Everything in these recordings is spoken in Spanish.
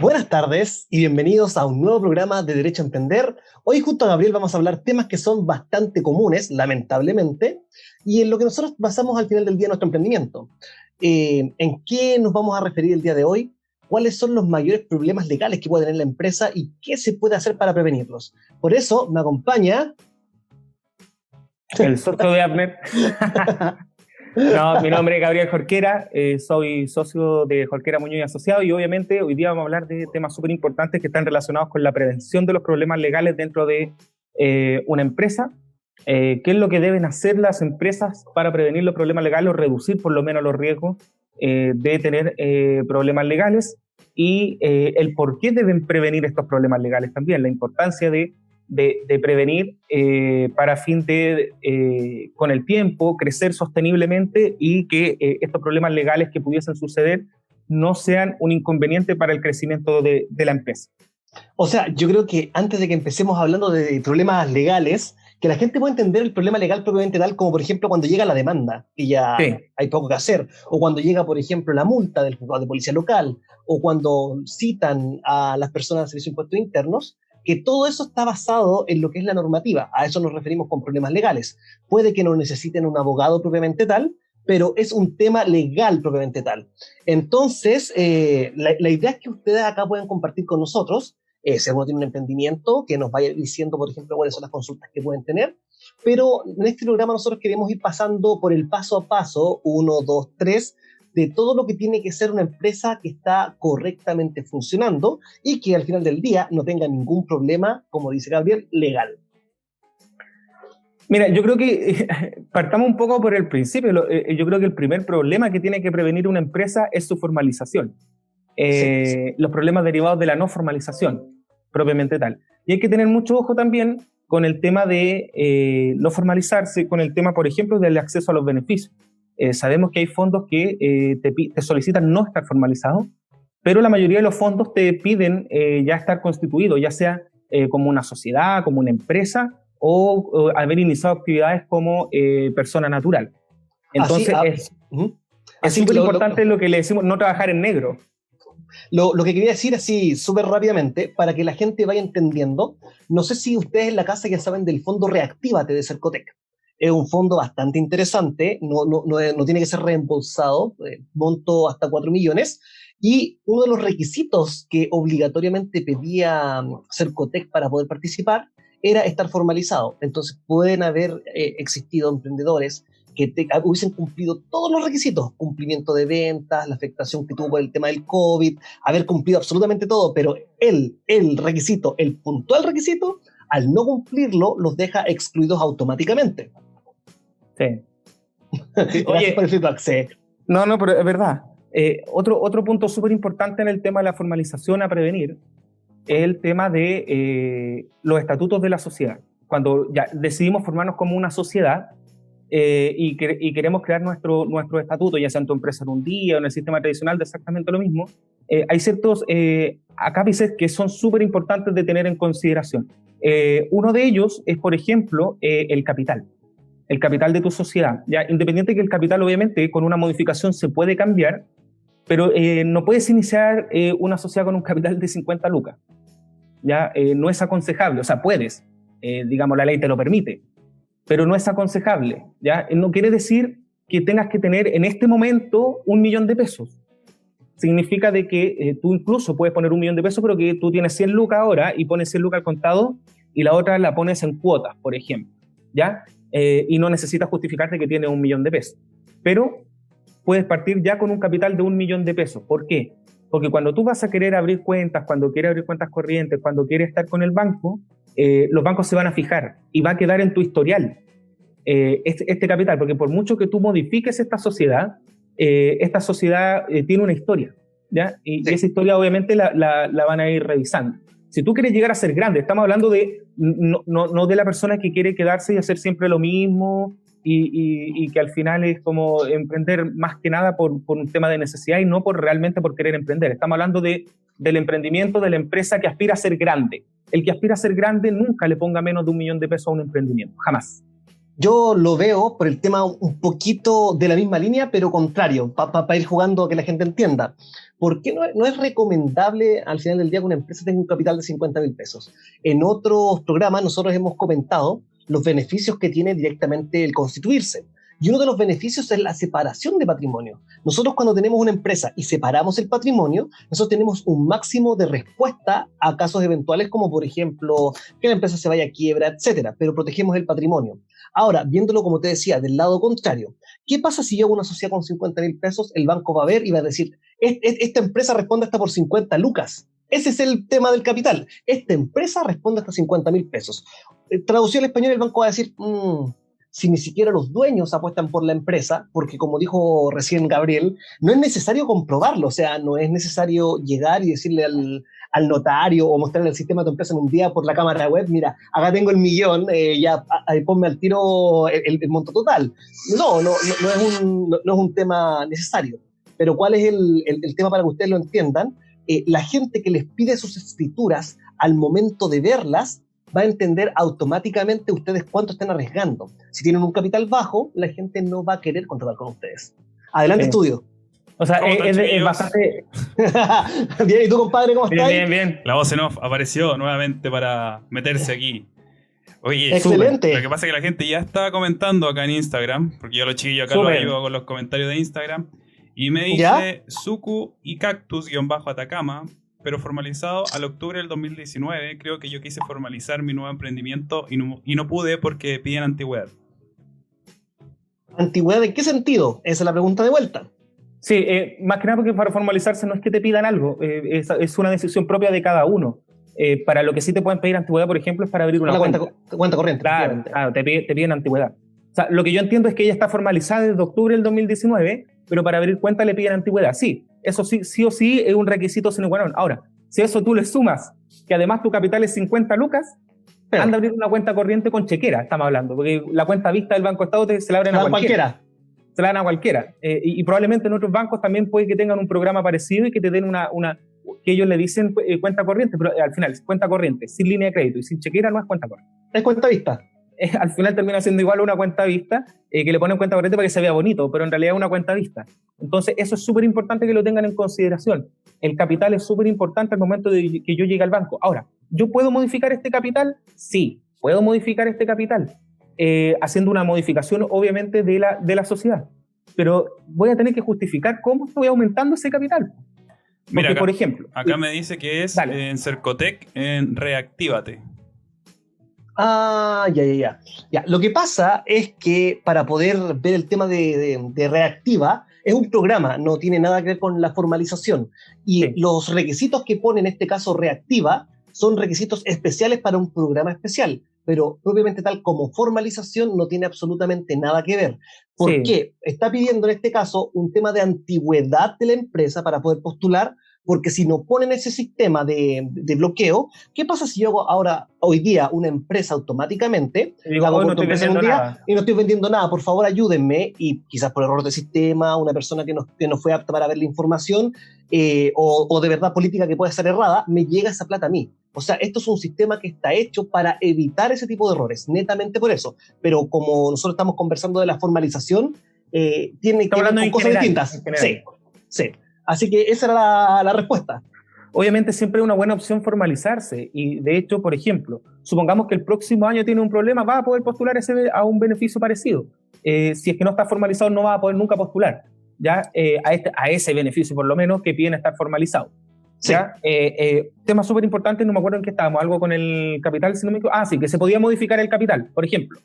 Buenas tardes y bienvenidos a un nuevo programa de Derecho a Emprender. Hoy junto a Gabriel vamos a hablar temas que son bastante comunes, lamentablemente, y en lo que nosotros basamos al final del día nuestro emprendimiento. ¿En qué nos vamos a referir el día de hoy? ¿Cuáles son los mayores problemas legales que puede tener la empresa y qué se puede hacer para prevenirlos? Por eso me acompaña... El socio de Abner. No, mi nombre es Gabriel Jorquera, soy socio de Jorquera Muñoz y Asociados y obviamente hoy día vamos a hablar de temas súper importantes que están relacionados con la prevención de los problemas legales dentro de una empresa. ¿Qué es lo que deben hacer las empresas para prevenir los problemas legales o reducir por lo menos los riesgos de tener problemas legales? Y el por qué deben prevenir estos problemas legales también, la importancia de prevenir para fin de, con el tiempo, crecer sosteniblemente y que estos problemas legales que pudiesen suceder no sean un inconveniente para el crecimiento de la empresa. O sea, yo creo que antes de que empecemos hablando de problemas legales, que la gente pueda entender el problema legal propiamente tal, como por ejemplo cuando llega la demanda, que ya sí, hay poco que hacer, o cuando llega, por ejemplo, la multa del juzgado de policía local, o cuando citan a las personas del Servicio de Impuestos Internos, que todo eso está basado en lo que es la normativa. A eso nos referimos con problemas legales. Puede que no necesiten un abogado propiamente tal, pero es un tema legal propiamente tal. Entonces, la idea es que ustedes acá puedan compartir con nosotros, si alguno tiene un emprendimiento, que nos vaya diciendo, por ejemplo, cuáles son las consultas que pueden tener, pero en este programa nosotros queremos ir pasando por el paso a paso, 1, 2, 3, de todo lo que tiene que ser una empresa que está correctamente funcionando y que al final del día no tenga ningún problema, como dice Gabriel, legal. Mira, yo creo que partamos un poco por el principio. Yo creo que el primer problema que tiene que prevenir una empresa es su formalización. Sí. Los problemas derivados de la no formalización, propiamente tal. Y hay que tener mucho ojo también con el tema de no formalizarse, con el tema, por ejemplo, del acceso a los beneficios. Sabemos que hay fondos que te solicitan no estar formalizados, pero la mayoría de los fondos te piden ya estar constituido, ya sea como una sociedad, como una empresa, o haber iniciado actividades como persona natural. Entonces, es súper importante lo que le decimos, no trabajar en negro. Lo que quería decir así súper rápidamente, para que la gente vaya entendiendo, no sé si ustedes en la casa ya saben del fondo Reactívate de Cercotec. Es un fondo bastante interesante, no tiene que ser reembolsado, monto hasta 4 millones, y uno de los requisitos que obligatoriamente pedía Cercotec para poder participar era estar formalizado. Entonces pueden haber existido emprendedores que hubiesen cumplido todos los requisitos, cumplimiento de ventas, la afectación que tuvo por el tema del COVID, haber cumplido absolutamente todo, pero el puntual requisito, al no cumplirlo, los deja excluidos automáticamente. Sí. Oye, por el feedback, sí. No, pero es verdad. Otro punto súper importante en el tema de la formalización a prevenir es el tema de los estatutos de la sociedad. Cuando ya decidimos formarnos como una sociedad y queremos crear nuestro estatuto, ya sea en tu empresa en un día o en el sistema tradicional, de exactamente lo mismo, hay ciertos acápices que son súper importantes de tener en consideración. Uno de ellos es, por ejemplo, el capital de tu sociedad. ¿Ya? Independiente que el capital, obviamente, con una modificación se puede cambiar, pero no puedes iniciar una sociedad con un capital de 50 lucas. ¿Ya? No es aconsejable, o sea, puedes, digamos, la ley te lo permite, pero no es aconsejable. ¿Ya? No quiere decir que tengas que tener en este momento 1 millón de pesos. Significa de que tú incluso puedes poner 1 millón de pesos, pero que tú tienes 100 lucas ahora y pones 100 lucas al contado y la otra la pones en cuotas, por ejemplo, ¿ya? Y no necesitas justificarte que tienes 1 millón de pesos. Pero puedes partir ya con un capital de 1 millón de pesos. ¿Por qué? Porque cuando tú vas a querer abrir cuentas, cuando quieres abrir cuentas corrientes, cuando quieres estar con el banco, los bancos se van a fijar y va a quedar en tu historial este capital, porque por mucho que tú modifiques esta sociedad tiene una historia, ¿ya? Y esa historia obviamente la van a ir revisando. Si tú quieres llegar a ser grande, estamos hablando de no de la persona que quiere quedarse y hacer siempre lo mismo y que al final es como emprender más que nada por un tema de necesidad y no realmente por querer emprender. Estamos hablando del emprendimiento, de la empresa que aspira a ser grande. El que aspira a ser grande nunca le ponga menos de 1 millón de pesos a un emprendimiento, jamás. Yo lo veo por el tema un poquito de la misma línea, pero contrario, para ir jugando a que la gente entienda. ¿Por qué no es recomendable al final del día que una empresa tenga un capital de 50.000 pesos? En otros programas nosotros hemos comentado los beneficios que tiene directamente el constituirse. Y uno de los beneficios es la separación de patrimonio. Nosotros cuando tenemos una empresa y separamos el patrimonio, nosotros tenemos un máximo de respuesta a casos eventuales como por ejemplo que la empresa se vaya a quiebra, etcétera, pero protegemos el patrimonio. Ahora, viéndolo como te decía, del lado contrario, ¿qué pasa si yo hago una sociedad con 50.000 pesos? El banco va a ver y va a decir, esta empresa responde hasta por 50 lucas. Ese es el tema del capital. Esta empresa responde hasta 50.000 pesos. Traducido al español, el banco va a decir, si ni siquiera los dueños apuestan por la empresa, porque como dijo recién Gabriel, no es necesario comprobarlo, o sea, no es necesario llegar y decirle al notario o mostrarle el sistema de tu empresa en un día por la cámara web, mira, acá tengo el millón, ponme al tiro el monto total. No es un tema necesario. Pero ¿cuál es el tema para que ustedes lo entiendan? La gente que les pide sus escrituras al momento de verlas va a entender automáticamente ustedes cuánto están arriesgando. Si tienen un capital bajo, la gente no va a querer contratar con ustedes. Adelante, estudio. O sea, es bastante... Bien, ¿y tú, compadre, cómo estás? Bien. La voz en off apareció nuevamente para meterse aquí. Oye, excelente. Lo que pasa es que la gente ya está comentando acá en Instagram, porque yo los chiquillos acá los ayudo con los comentarios de Instagram, y me dice Suku y Cactus-Atacama, pero formalizado al octubre del 2019. Creo que yo quise formalizar mi nuevo emprendimiento y no pude porque piden antigüedad. ¿Antigüedad en qué sentido? Esa es la pregunta de vuelta. Sí, más que nada porque para formalizarse no es que te pidan algo, es una decisión propia de cada uno. Para lo que sí te pueden pedir antigüedad, por ejemplo, es para abrir una cuenta corriente. Claro, te piden antigüedad. O sea, lo que yo entiendo es que ella está formalizada desde octubre del 2019, pero para abrir cuenta le piden antigüedad. Sí, eso sí o sí es un requisito sine qua non. Ahora, si a eso tú le sumas que además tu capital es 50 lucas, anda a abrir una cuenta corriente con chequera, estamos hablando, porque la cuenta vista del Banco Estado se la abren a cualquiera. Se la dan a cualquiera. Y probablemente en otros bancos también puede que tengan un programa parecido y que te den que ellos le dicen cuenta corriente, pero al final es cuenta corriente, sin línea de crédito y sin chequera no es cuenta corriente. Es cuenta vista. Al final termina siendo igual a una cuenta vista, que le ponen cuenta corriente para que se vea bonito, pero en realidad es una cuenta vista. Entonces eso es súper importante que lo tengan en consideración. El capital es súper importante al momento de que yo llegue al banco. Ahora, ¿yo puedo modificar este capital? Sí, puedo modificar este capital, haciendo una modificación obviamente de la sociedad. Pero voy a tener que justificar cómo estoy aumentando ese capital. Porque, mira, acá, por ejemplo... Acá me dice que es en Cercotec, en Reactívate. Ya. Lo que pasa es que para poder ver el tema de Reactiva, es un programa, no tiene nada que ver con la formalización. Y los requisitos que pone en este caso Reactiva son requisitos especiales para un programa especial, pero propiamente tal como formalización no tiene absolutamente nada que ver. ¿Por qué? Está pidiendo en este caso un tema de antigüedad de la empresa para poder postular, porque si no ponen ese sistema de bloqueo, ¿qué pasa si yo hago hoy día una empresa automáticamente? No estoy vendiendo nada. Y no estoy vendiendo nada, por favor ayúdenme, y quizás por error de sistema, una persona que no fue apta para ver la información, o de verdad política que puede ser errada, me llega esa plata a mí. O sea, esto es un sistema que está hecho para evitar ese tipo de errores, netamente por eso. Pero como nosotros estamos conversando de la formalización, tiene que ver con cosas distintas. Sí, sí. Así que esa era la respuesta. Obviamente siempre es una buena opción formalizarse y de hecho, por ejemplo, supongamos que el próximo año tiene un problema, va a poder postular a un beneficio parecido. Si es que no está formalizado, no va a poder nunca postular, ¿ya? A ese beneficio por lo menos que piden estar formalizado. Sí. ¿Ya? Tema súper importante, no me acuerdo en qué estábamos, algo con el capital, si no me equivoco. Sí, que se podía modificar el capital, por ejemplo.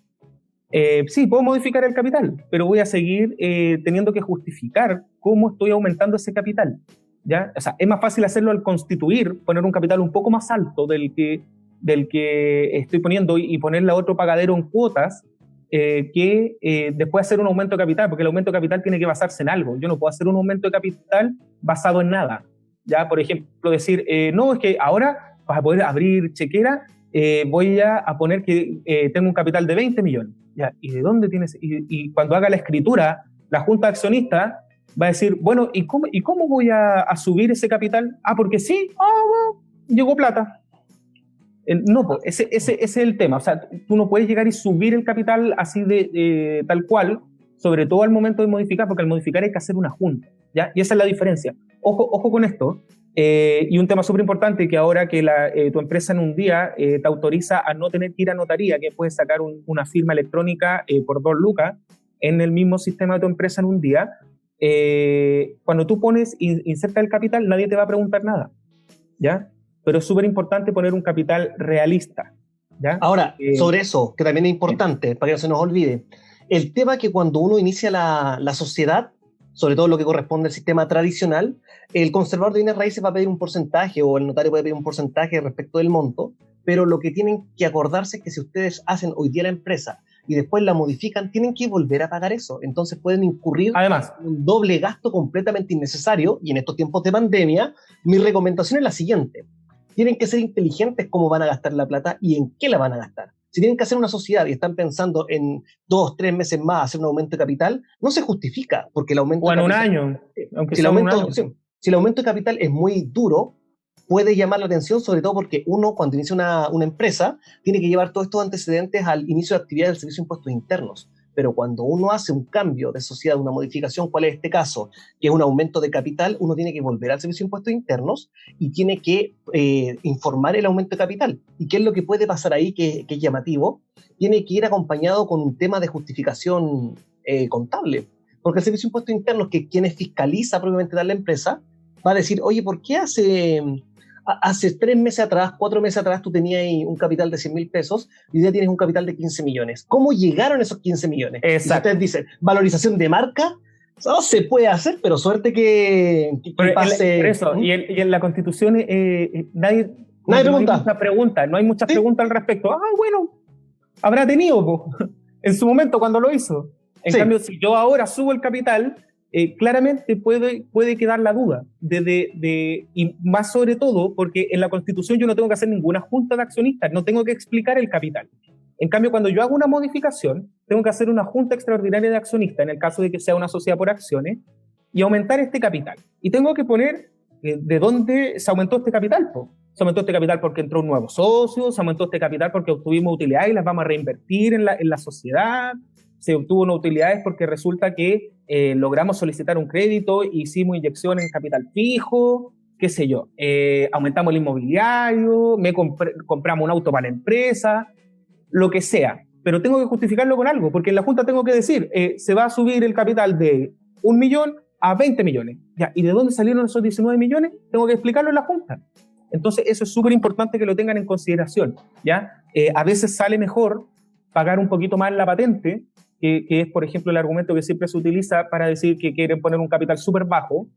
Sí, puedo modificar el capital, pero voy a seguir teniendo que justificar cómo estoy aumentando ese capital. ¿Ya? O sea, es más fácil hacerlo al constituir, poner un capital un poco más alto del que estoy poniendo y ponerle a otro pagadero en cuotas que después hacer un aumento de capital, porque el aumento de capital tiene que basarse en algo. Yo no puedo hacer un aumento de capital basado en nada. ¿Ya? Por ejemplo, decir, no, es que ahora vas a poder abrir chequera, voy a poner que tengo un capital de 20 millones. ¿Ya? ¿Y de dónde tienes? Y cuando haga la escritura, la junta de accionistas va a decir, bueno, ¿y cómo voy a subir ese capital? Porque sí, bueno, llegó plata. No, pues, ese es el tema. O sea, tú no puedes llegar y subir el capital así de tal cual, sobre todo al momento de modificar, porque al modificar hay que hacer una junta, ¿ya? Y esa es la diferencia. Ojo con esto. Y un tema súper importante, que ahora que tu empresa en un día te autoriza a no tener que ir a notaría, que puedes sacar una firma electrónica por 2 lucas en el mismo sistema de tu empresa en un día. Cuando tú inserta el capital, nadie te va a preguntar nada, ¿ya? Pero es súper importante poner un capital realista, ¿ya? Ahora, sobre eso, que también es importante, para que no se nos olvide, el tema que cuando uno inicia la sociedad, sobre todo lo que corresponde al sistema tradicional, el conservador de bienes raíces va a pedir un porcentaje, o el notario puede pedir un porcentaje respecto del monto, pero lo que tienen que acordarse es que si ustedes hacen hoy día la empresa y después la modifican, tienen que volver a pagar eso. Entonces pueden incurrir además en un doble gasto completamente innecesario, y en estos tiempos de pandemia, mi recomendación es la siguiente. Tienen que ser inteligentes cómo van a gastar la plata y en qué la van a gastar. Si tienen que hacer una sociedad y están pensando en 2, 3 meses más hacer un aumento de capital, no se justifica, porque el aumento o en de capital, un año, aunque si sea un año. Si el aumento de capital es muy duro, puede llamar la atención, sobre todo porque uno, cuando inicia una empresa, tiene que llevar todos estos antecedentes al inicio de actividad del Servicio de Impuestos Internos. Pero cuando uno hace un cambio de sociedad, una modificación, ¿cuál es este caso? Que es un aumento de capital, uno tiene que volver al Servicio de Impuestos Internos y tiene que informar el aumento de capital. ¿Y qué es lo que puede pasar ahí que es llamativo? Tiene que ir acompañado con un tema de justificación contable. Porque el Servicio de Impuestos Internos, que quienes fiscaliza propiamente tal la empresa, va a decir, oye, ¿por qué hace 3 meses atrás, 4 meses atrás, tú tenías un capital de 100 mil pesos y hoy día tienes un capital de 15 millones? ¿Cómo llegaron esos 15 millones? Exacto. Y si ustedes dicen, valorización de marca, no se puede hacer, pero suerte que pase. Por eso, y en la Constitución nadie pregunta. No hay muchas preguntas al respecto. Bueno, habrá tenido en su momento cuando lo hizo. En cambio, si yo ahora subo el capital, claramente puede quedar la duda, y más sobre todo porque en la Constitución yo no tengo que hacer ninguna junta de accionistas, no tengo que explicar el capital. En cambio, cuando yo hago una modificación, tengo que hacer una junta extraordinaria de accionistas, en el caso de que sea una sociedad por acciones, y aumentar este capital. Y tengo que poner de dónde se aumentó este capital. Se aumentó este capital porque entró un nuevo socio, se aumentó este capital porque obtuvimos utilidades y las vamos a reinvertir en la sociedad, se obtuvo unas utilidades porque resulta que logramos solicitar un crédito, hicimos inyección en capital fijo, qué sé yo, aumentamos el inmobiliario, compramos un auto para la empresa, lo que sea, pero tengo que justificarlo con algo, porque en la junta tengo que decir, se va a subir el capital de 1 millón a 20 millones, ya, ¿y de dónde salieron esos 19 millones? Tengo que explicarlo en la junta. Entonces eso es súper importante que lo tengan en consideración, ¿ya? A veces sale mejor pagar un poquito más la patente, que es, por ejemplo, el argumento que siempre se utiliza para decir que quieren poner un capital súper bajo,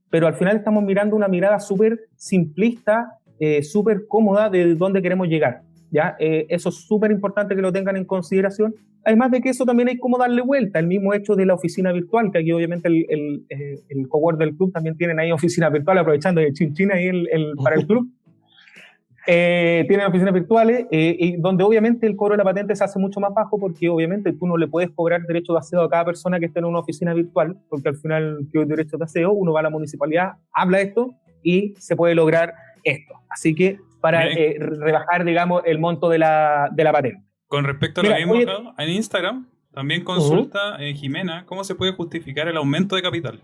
pero al final estamos mirando una mirada súper simplista, súper cómoda de dónde queremos llegar, ¿ya? Eso es súper importante que lo tengan en consideración. Además de que eso también hay como darle vuelta, el mismo hecho de la oficina virtual, que aquí obviamente el cowork del club también tienen ahí oficina virtual, aprovechando el chin ahí para el club. Tienen oficinas virtuales y donde obviamente el cobro de la patente se hace mucho más bajo, porque obviamente tú no le puedes cobrar derecho de aseo a cada persona que esté en una oficina virtual, porque al final que hay derecho de aseo, uno va a la municipalidad, habla esto y se puede lograr esto. Así que para rebajar, digamos, el monto de la patente. Con respecto a lo mismo acá, en Instagram, también consulta Jimena cómo se puede justificar el aumento de capital.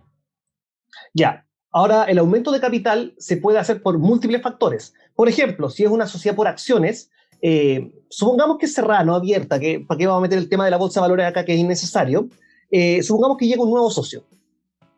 Ya, ahora el aumento de capital se puede hacer por múltiples factores. Por ejemplo, si es una sociedad por acciones, supongamos que es cerrada, no abierta, que ¿para qué vamos a meter el tema de la bolsa de valores acá que es innecesario? Supongamos que llega un nuevo socio.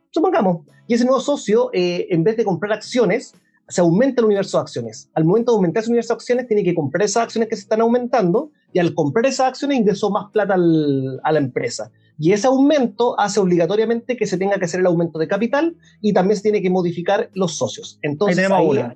Supongamos, y ese nuevo socio, en vez de comprar acciones, se aumenta el universo de acciones. Al momento de aumentar ese universo de acciones, tiene que comprar esas acciones que se están aumentando, y al comprar esas acciones ingresó más plata a la empresa. Y ese aumento hace obligatoriamente que se tenga que hacer el aumento de capital, y también se tiene que modificar los socios. Entonces, ahí tenemos una.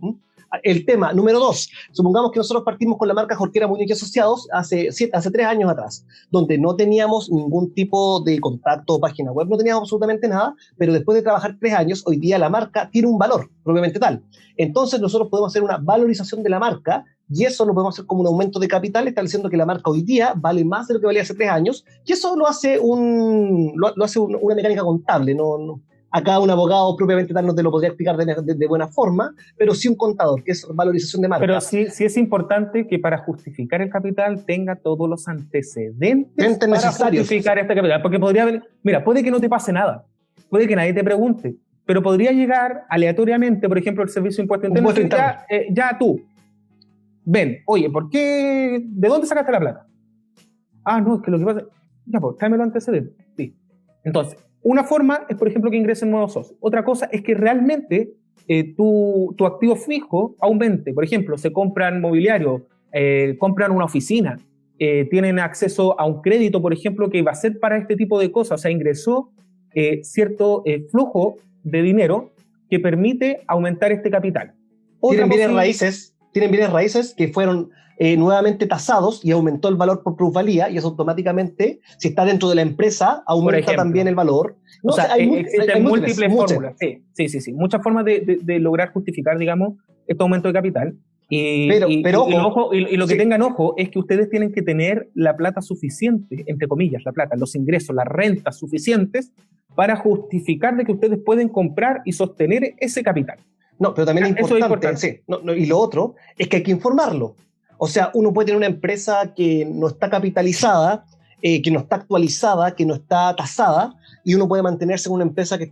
El tema número 2, supongamos que nosotros partimos con la marca Jorquera Muñoz y Asociados hace 3 años atrás, donde no teníamos ningún tipo de contacto o página web, no teníamos absolutamente nada, pero después de trabajar 3 años, hoy día la marca tiene un valor propiamente tal. Entonces nosotros podemos hacer una valorización de la marca, y eso lo podemos hacer como un aumento de capital, estableciendo que la marca hoy día vale más de lo que valía hace 3 años, y eso lo hace, una mecánica contable, no acá un abogado propiamente tal no te lo podría explicar de buena forma, pero sí un contador, que es valorización de marca. Pero sí es importante que para justificar el capital tenga todos los antecedentes para necesarios. Justificar este capital. Porque puede que no te pase nada, puede que nadie te pregunte, pero podría llegar aleatoriamente, por ejemplo, el Servicio de Impuesto Interno, ya tú, ven, oye, ¿de dónde sacaste la plata? No, es que lo que pasa, ya pues, tráeme los antecedentes. Sí. Entonces, una forma es, por ejemplo, que ingresen nuevos socios. Otra cosa es que realmente tu activo fijo aumente. Por ejemplo, se compran mobiliario, compran una oficina, tienen acceso a un crédito, por ejemplo, que va a ser para este tipo de cosas. O sea, ingresó cierto flujo de dinero que permite aumentar este capital. Tienen bienes raíces que fueron nuevamente tasados y aumentó el valor por plusvalía, y eso automáticamente, si está dentro de la empresa, aumenta también el valor. No, o sea, hay múltiples fórmulas. Sí. Muchas formas de lograr justificar, digamos, este aumento de capital. Lo que tengan ojo es que ustedes tienen que tener la plata suficiente, entre comillas, los ingresos, las rentas suficientes para justificar de que ustedes pueden comprar y sostener ese capital. No, pero también es importante. Sí. Y lo otro es que hay que informarlo. O sea, uno puede tener una empresa que no está capitalizada, que no está actualizada, que no está tasada, y uno puede mantenerse en una empresa que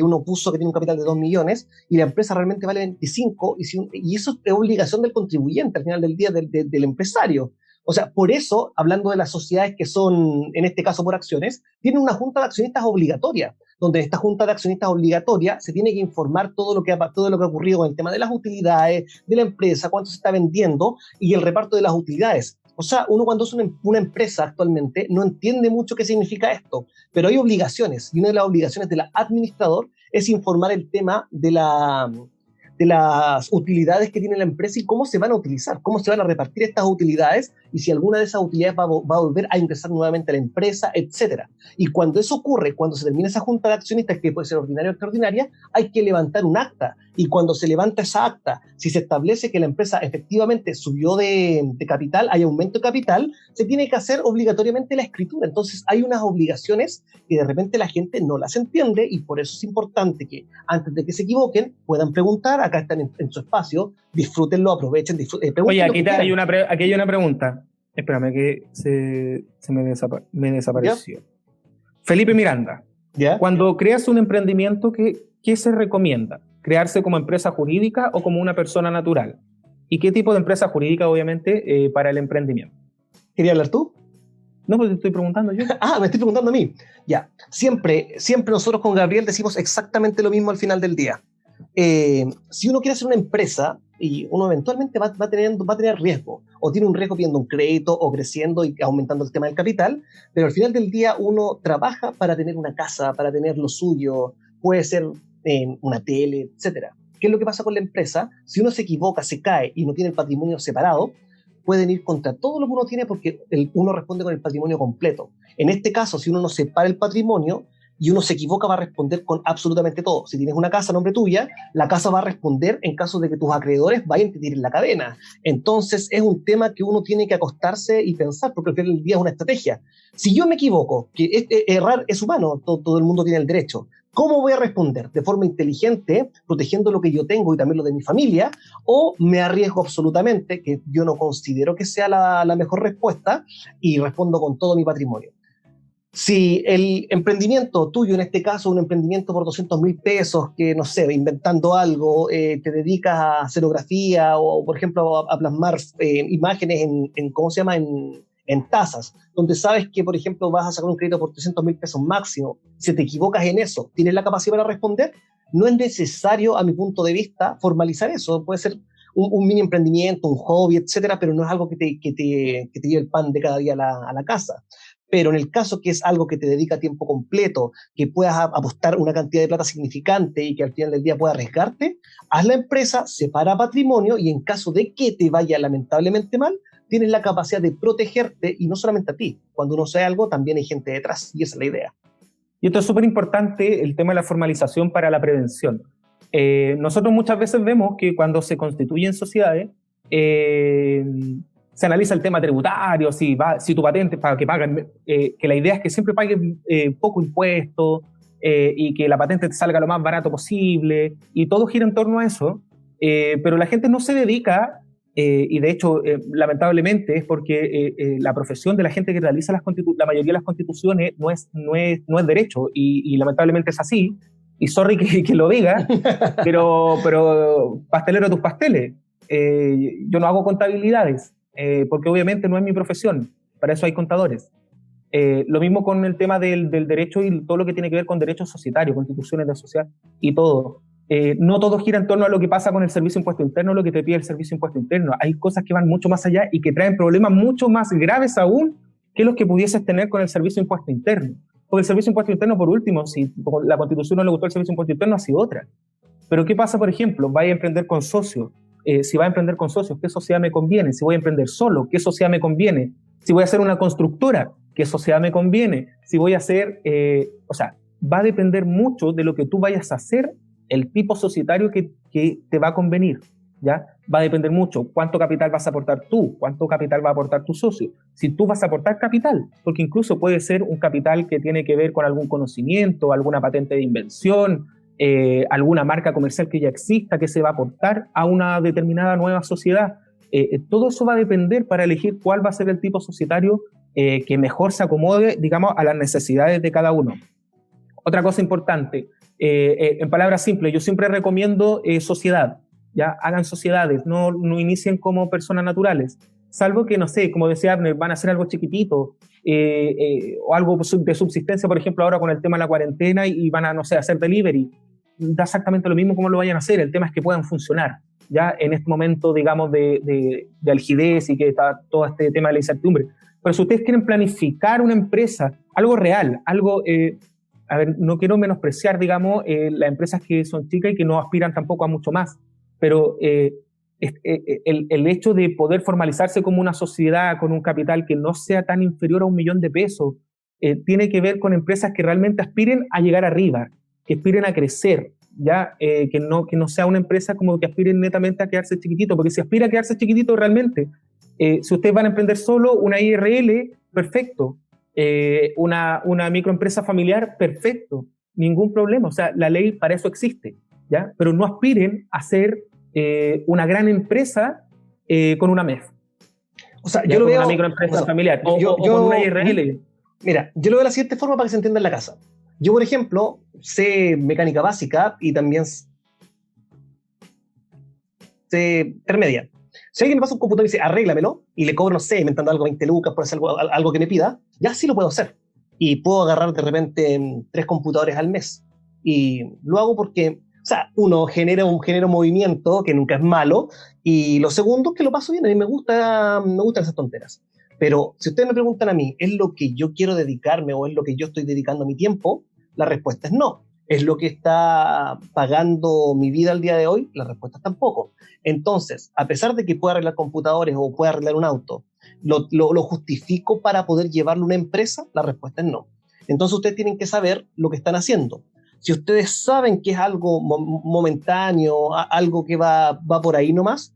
uno puso que tiene un capital de 2 millones, y la empresa realmente vale 25, y eso es obligación del contribuyente al final del día, del empresario. O sea, por eso, hablando de las sociedades que son, en este caso por acciones, tienen una junta de accionistas obligatoria, donde esta junta de accionistas obligatoria se tiene que informar todo lo que ha ocurrido con el tema de las utilidades de la empresa, cuánto se está vendiendo y el reparto de las utilidades. O sea, uno cuando es una empresa actualmente no entiende mucho qué significa esto, pero hay obligaciones, y una de las obligaciones del administrador es informar el tema de las utilidades que tiene la empresa y cómo se van a utilizar, cómo se van a repartir estas utilidades, y si alguna de esas utilidades va a volver a ingresar nuevamente a la empresa, etcétera. Y cuando eso ocurre, cuando se termina esa junta de accionistas, que puede ser ordinaria o extraordinaria, hay que levantar un acta, y cuando se levanta esa acta, si se establece que la empresa efectivamente subió de capital, hay aumento de capital, se tiene que hacer obligatoriamente la escritura. Entonces hay unas obligaciones que de repente la gente no las entiende, y por eso es importante que antes de que se equivoquen puedan preguntar. Acá están en su espacio, disfrútenlo, aprovechen, Oye, aquí hay una pregunta. Espérame que se me desapareció. ¿Ya? Felipe Miranda. ¿Ya? Cuando creas un emprendimiento, ¿qué se recomienda? ¿Crearse como empresa jurídica o como una persona natural? ¿Y qué tipo de empresa jurídica, obviamente, para el emprendimiento? ¿Quería hablar tú? No, pues te estoy preguntando yo. Me estoy preguntando a mí. Ya. Siempre nosotros con Gabriel decimos exactamente lo mismo al final del día. Si uno quiere hacer una empresa y uno eventualmente va a tener riesgo, o tiene un riesgo pidiendo un crédito o creciendo y aumentando el tema del capital, pero al final del día uno trabaja para tener una casa, para tener lo suyo, puede ser una tele, etcétera. ¿Qué es lo que pasa con la empresa? Si uno se equivoca, se cae y no tiene el patrimonio separado, pueden ir contra todo lo que uno tiene, porque uno responde con el patrimonio completo. En este caso, si uno no separa el patrimonio y uno se equivoca, va a responder con absolutamente todo. Si tienes una casa a nombre tuya, la casa va a responder en caso de que tus acreedores vayan y te tiren la cadena. Entonces es un tema que uno tiene que acostarse y pensar, porque al final del día es una estrategia. Si yo me equivoco, que errar es humano, todo el mundo tiene el derecho, ¿Cómo voy a responder? ¿De forma inteligente, protegiendo lo que yo tengo y también lo de mi familia? ¿O me arriesgo absolutamente, que yo no considero que sea la mejor respuesta, y respondo con todo mi patrimonio? Si el emprendimiento tuyo, en este caso, un emprendimiento por 200.000 pesos, que no sé, inventando algo, te dedicas a escenografía o, por ejemplo, a plasmar imágenes ¿cómo se llama? En tazas, donde sabes que, por ejemplo, vas a sacar un crédito por 300.000 pesos máximo, si te equivocas en eso, ¿tienes la capacidad para responder? No es necesario, a mi punto de vista, formalizar eso. Puede ser un mini emprendimiento, un hobby, etcétera, pero no es algo que te lleve el pan de cada día a la casa. Pero en el caso que es algo que te dedica a tiempo completo, que puedas apostar una cantidad de plata significante y que al final del día puedas arriesgarte, haz la empresa, separa patrimonio, y en caso de que te vaya lamentablemente mal, tienes la capacidad de protegerte, y no solamente a ti. Cuando uno sabe algo, también hay gente detrás, y esa es la idea. Y esto es súper importante, el tema de la formalización para la prevención. Nosotros muchas veces vemos que cuando se constituyen sociedades, se analiza el tema tributario, si tu patente, para que paguen, que la idea es que siempre paguen poco impuesto, y que la patente te salga lo más barato posible, y todo gira en torno a eso, pero la gente no se dedica, y de hecho, lamentablemente, es porque la profesión de la gente que realiza la mayoría de las constituciones no es derecho, y lamentablemente es así, y sorry que lo diga, pero pastelero tus pasteles. Yo no hago contabilidades, porque obviamente no es mi profesión, para eso hay contadores. Lo mismo con el tema del derecho y todo lo que tiene que ver con derechos societarios, constituciones de sociedad y todo. No todo gira en torno a lo que pasa con el Servicio de Impuesto Interno, lo que te pide el Servicio de Impuesto Interno. Hay cosas que van mucho más allá y que traen problemas mucho más graves aún que los que pudieses tener con el Servicio de Impuesto Interno. Porque el Servicio de Impuesto Interno, por último, si la Constitución no le gustó el Servicio de Impuesto Interno, así otra. Pero ¿qué pasa, por ejemplo? Vaya a emprender con socios. Si va a emprender con socios, ¿qué sociedad me conviene? Si voy a emprender solo, ¿qué sociedad me conviene? Si voy a hacer una constructora, ¿qué sociedad me conviene? Si voy a hacer... va a depender mucho de lo que tú vayas a hacer, el tipo societario que te va a convenir, ¿ya? Va a depender mucho cuánto capital vas a aportar tú, cuánto capital va a aportar tu socio. Si tú vas a aportar capital, porque incluso puede ser un capital que tiene que ver con algún conocimiento, alguna patente de invención, alguna marca comercial que ya exista, que se va a aportar a una determinada nueva sociedad. Todo eso va a depender para elegir cuál va a ser el tipo societario que mejor se acomode, digamos, a las necesidades de cada uno. Otra cosa importante, en palabras simples, yo siempre recomiendo sociedad, ¿ya? Hagan sociedades, no inicien como personas naturales, salvo que, no sé, como decía Abner, van a hacer algo chiquitito, o algo de subsistencia, por ejemplo, ahora con el tema de la cuarentena, y van a, no sé, hacer delivery. Da exactamente lo mismo como lo vayan a hacer, el tema es que puedan funcionar, ¿ya? En este momento, digamos, de algidez y que está todo este tema de la incertidumbre. Pero si ustedes quieren planificar una empresa, algo real, algo... a ver, no quiero menospreciar, digamos, las empresas que son chicas y que no aspiran tampoco a mucho más, pero el hecho de poder formalizarse como una sociedad con un capital que no sea tan inferior a 1 millón de pesos, tiene que ver con empresas que realmente aspiren a llegar arriba, que aspiren a crecer, ¿ya? Que no sea una empresa como que aspiren netamente a quedarse chiquitito, porque si aspira a quedarse chiquitito realmente, si ustedes van a emprender solo una IRL, perfecto. Una microempresa familiar, perfecto, ningún problema, o sea, la ley para eso existe, ¿ya? Pero no aspiren a ser una gran empresa con una MEF. O sea, yo lo veo... Una microempresa familiar, o con una IRL. Mira, yo lo veo de la siguiente forma para que se entienda en la casa. Yo, por ejemplo, sé mecánica básica y también sé intermedia. Si alguien me pasa un computador y dice, arréglamelo, y le cobro, no sé, inventando algo, 20 lucas por hacer algo que me pida, ya sí lo puedo hacer. Y puedo agarrar de repente 3 computadores al mes. Y lo hago porque, o sea, uno genera un movimiento, que nunca es malo, y lo segundo es que lo paso bien. A mí me gustan esas tonteras. Pero si ustedes me preguntan a mí, ¿es lo que yo quiero dedicarme o es lo que yo estoy dedicando mi tiempo? La respuesta es no. ¿Es lo que está pagando mi vida al día de hoy? La respuesta es tampoco. Entonces, a pesar de que pueda arreglar computadores o pueda arreglar un auto, ¿lo justifico para poder llevarlo a una empresa? La respuesta es no. Entonces ustedes tienen que saber lo que están haciendo. Si ustedes saben que es algo momentáneo, algo que va por ahí nomás,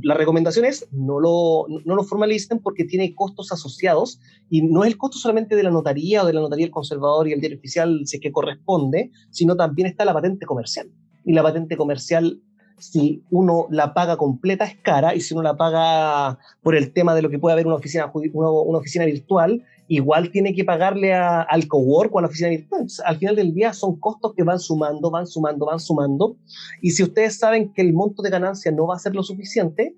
La recomendación es no lo formalicen porque tiene costos asociados, y no es el costo solamente de la notaría o de la notaría del conservador y el diario oficial, si es que corresponde, sino también está la patente comercial. Y la patente comercial, si uno la paga completa, es cara, y si uno la paga por el tema de lo que puede haber una oficina virtual, igual tiene que pagarle al cowork o a la oficina virtual. Al final del día son costos que van sumando, y si ustedes saben que el monto de ganancia no va a ser lo suficiente,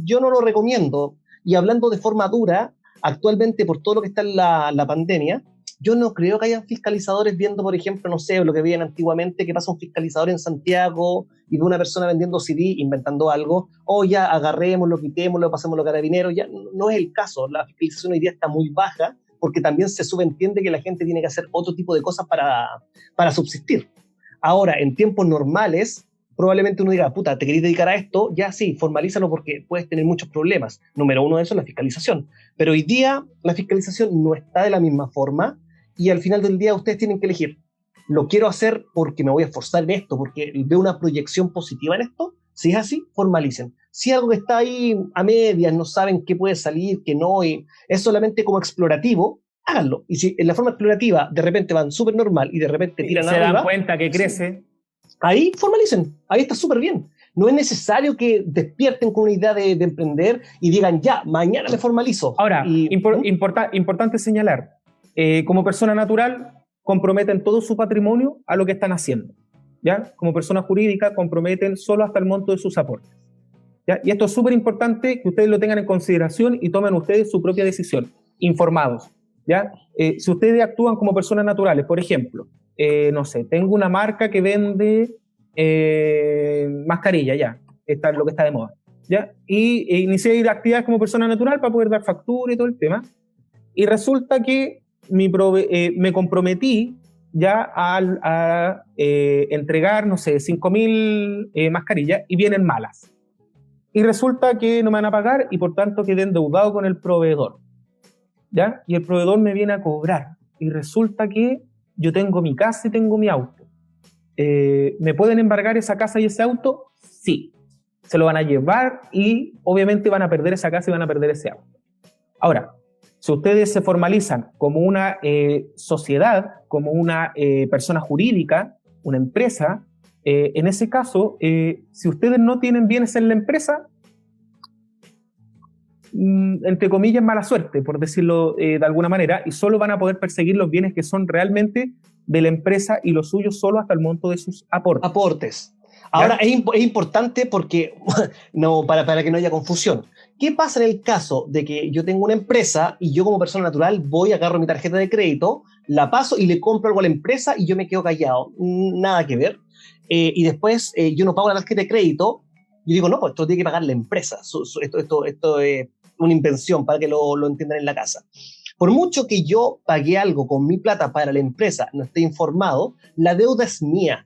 yo no lo recomiendo. Y hablando de forma dura, actualmente por todo lo que está en la pandemia, yo no creo que hayan fiscalizadores viendo, por ejemplo, no sé, lo que veían antiguamente, que pasa un fiscalizador en Santiago y ve una persona vendiendo CD, inventando algo, o ya agarrémoslo, quitémoslo, pasémoslo a carabineros. Ya no es el caso. La fiscalización hoy día está muy baja, porque también se subentiende que la gente tiene que hacer otro tipo de cosas para subsistir. Ahora, en tiempos normales, probablemente uno diga, puta, ¿te querés dedicar a esto? Ya sí, formalízalo porque puedes tener muchos problemas. Número uno de eso es la fiscalización. Pero hoy día la fiscalización no está de la misma forma, y al final del día ustedes tienen que elegir. ¿Lo quiero hacer porque me voy a esforzar en esto, porque veo una proyección positiva en esto? Si es así, formalicen. Si algo que está ahí a medias, no saben qué puede salir, qué no, y es solamente como explorativo, háganlo. Y si en la forma explorativa de repente van súper normal y de repente tiran arriba, se dan cuenta que crece, ahí formalicen, ahí está súper bien. No es necesario que despierten con una idea de emprender y digan, ya, mañana me formalizo. Ahora, importante señalar, como persona natural, comprometen todo su patrimonio a lo que están haciendo, ¿ya? Como persona jurídica, comprometen solo hasta el monto de sus aportes, ¿ya? Y esto es súper importante que ustedes lo tengan en consideración y tomen ustedes su propia decisión, informados, ¿ya? Si ustedes actúan como personas naturales, por ejemplo, no sé, tengo una marca que vende mascarilla, ya, está lo que está de moda, ¿ya? Y inicié actividades como persona natural para poder dar factura y todo el tema, y resulta que me comprometí ya a entregar, no sé, 5.000 mascarillas, y vienen malas. Y resulta que no me van a pagar y por tanto quedé endeudado con el proveedor, ¿ya? Y el proveedor me viene a cobrar. Y resulta que yo tengo mi casa y tengo mi auto. ¿Me pueden embargar esa casa y ese auto? Sí. Se lo van a llevar y obviamente van a perder esa casa y van a perder ese auto. Ahora, si ustedes se formalizan como una sociedad, como una persona jurídica, una empresa, en ese caso, si ustedes no tienen bienes en la empresa, entre comillas, mala suerte, por decirlo de alguna manera, y solo van a poder perseguir los bienes que son realmente de la empresa y los suyos solo hasta el monto de sus aportes. Ahora, es importante porque, no, para que no haya confusión. ¿Qué pasa en el caso de que yo tengo una empresa y yo como persona natural voy, agarro mi tarjeta de crédito, la paso y le compro algo a la empresa y yo me quedo callado? Nada que ver. Y después yo no pago la tarjeta de crédito. Yo digo, no, pues esto tiene que pagar la empresa. Esto es una invención para que lo entiendan en la casa. Por mucho que yo pagué algo con mi plata para la empresa, no esté informado, la deuda es mía.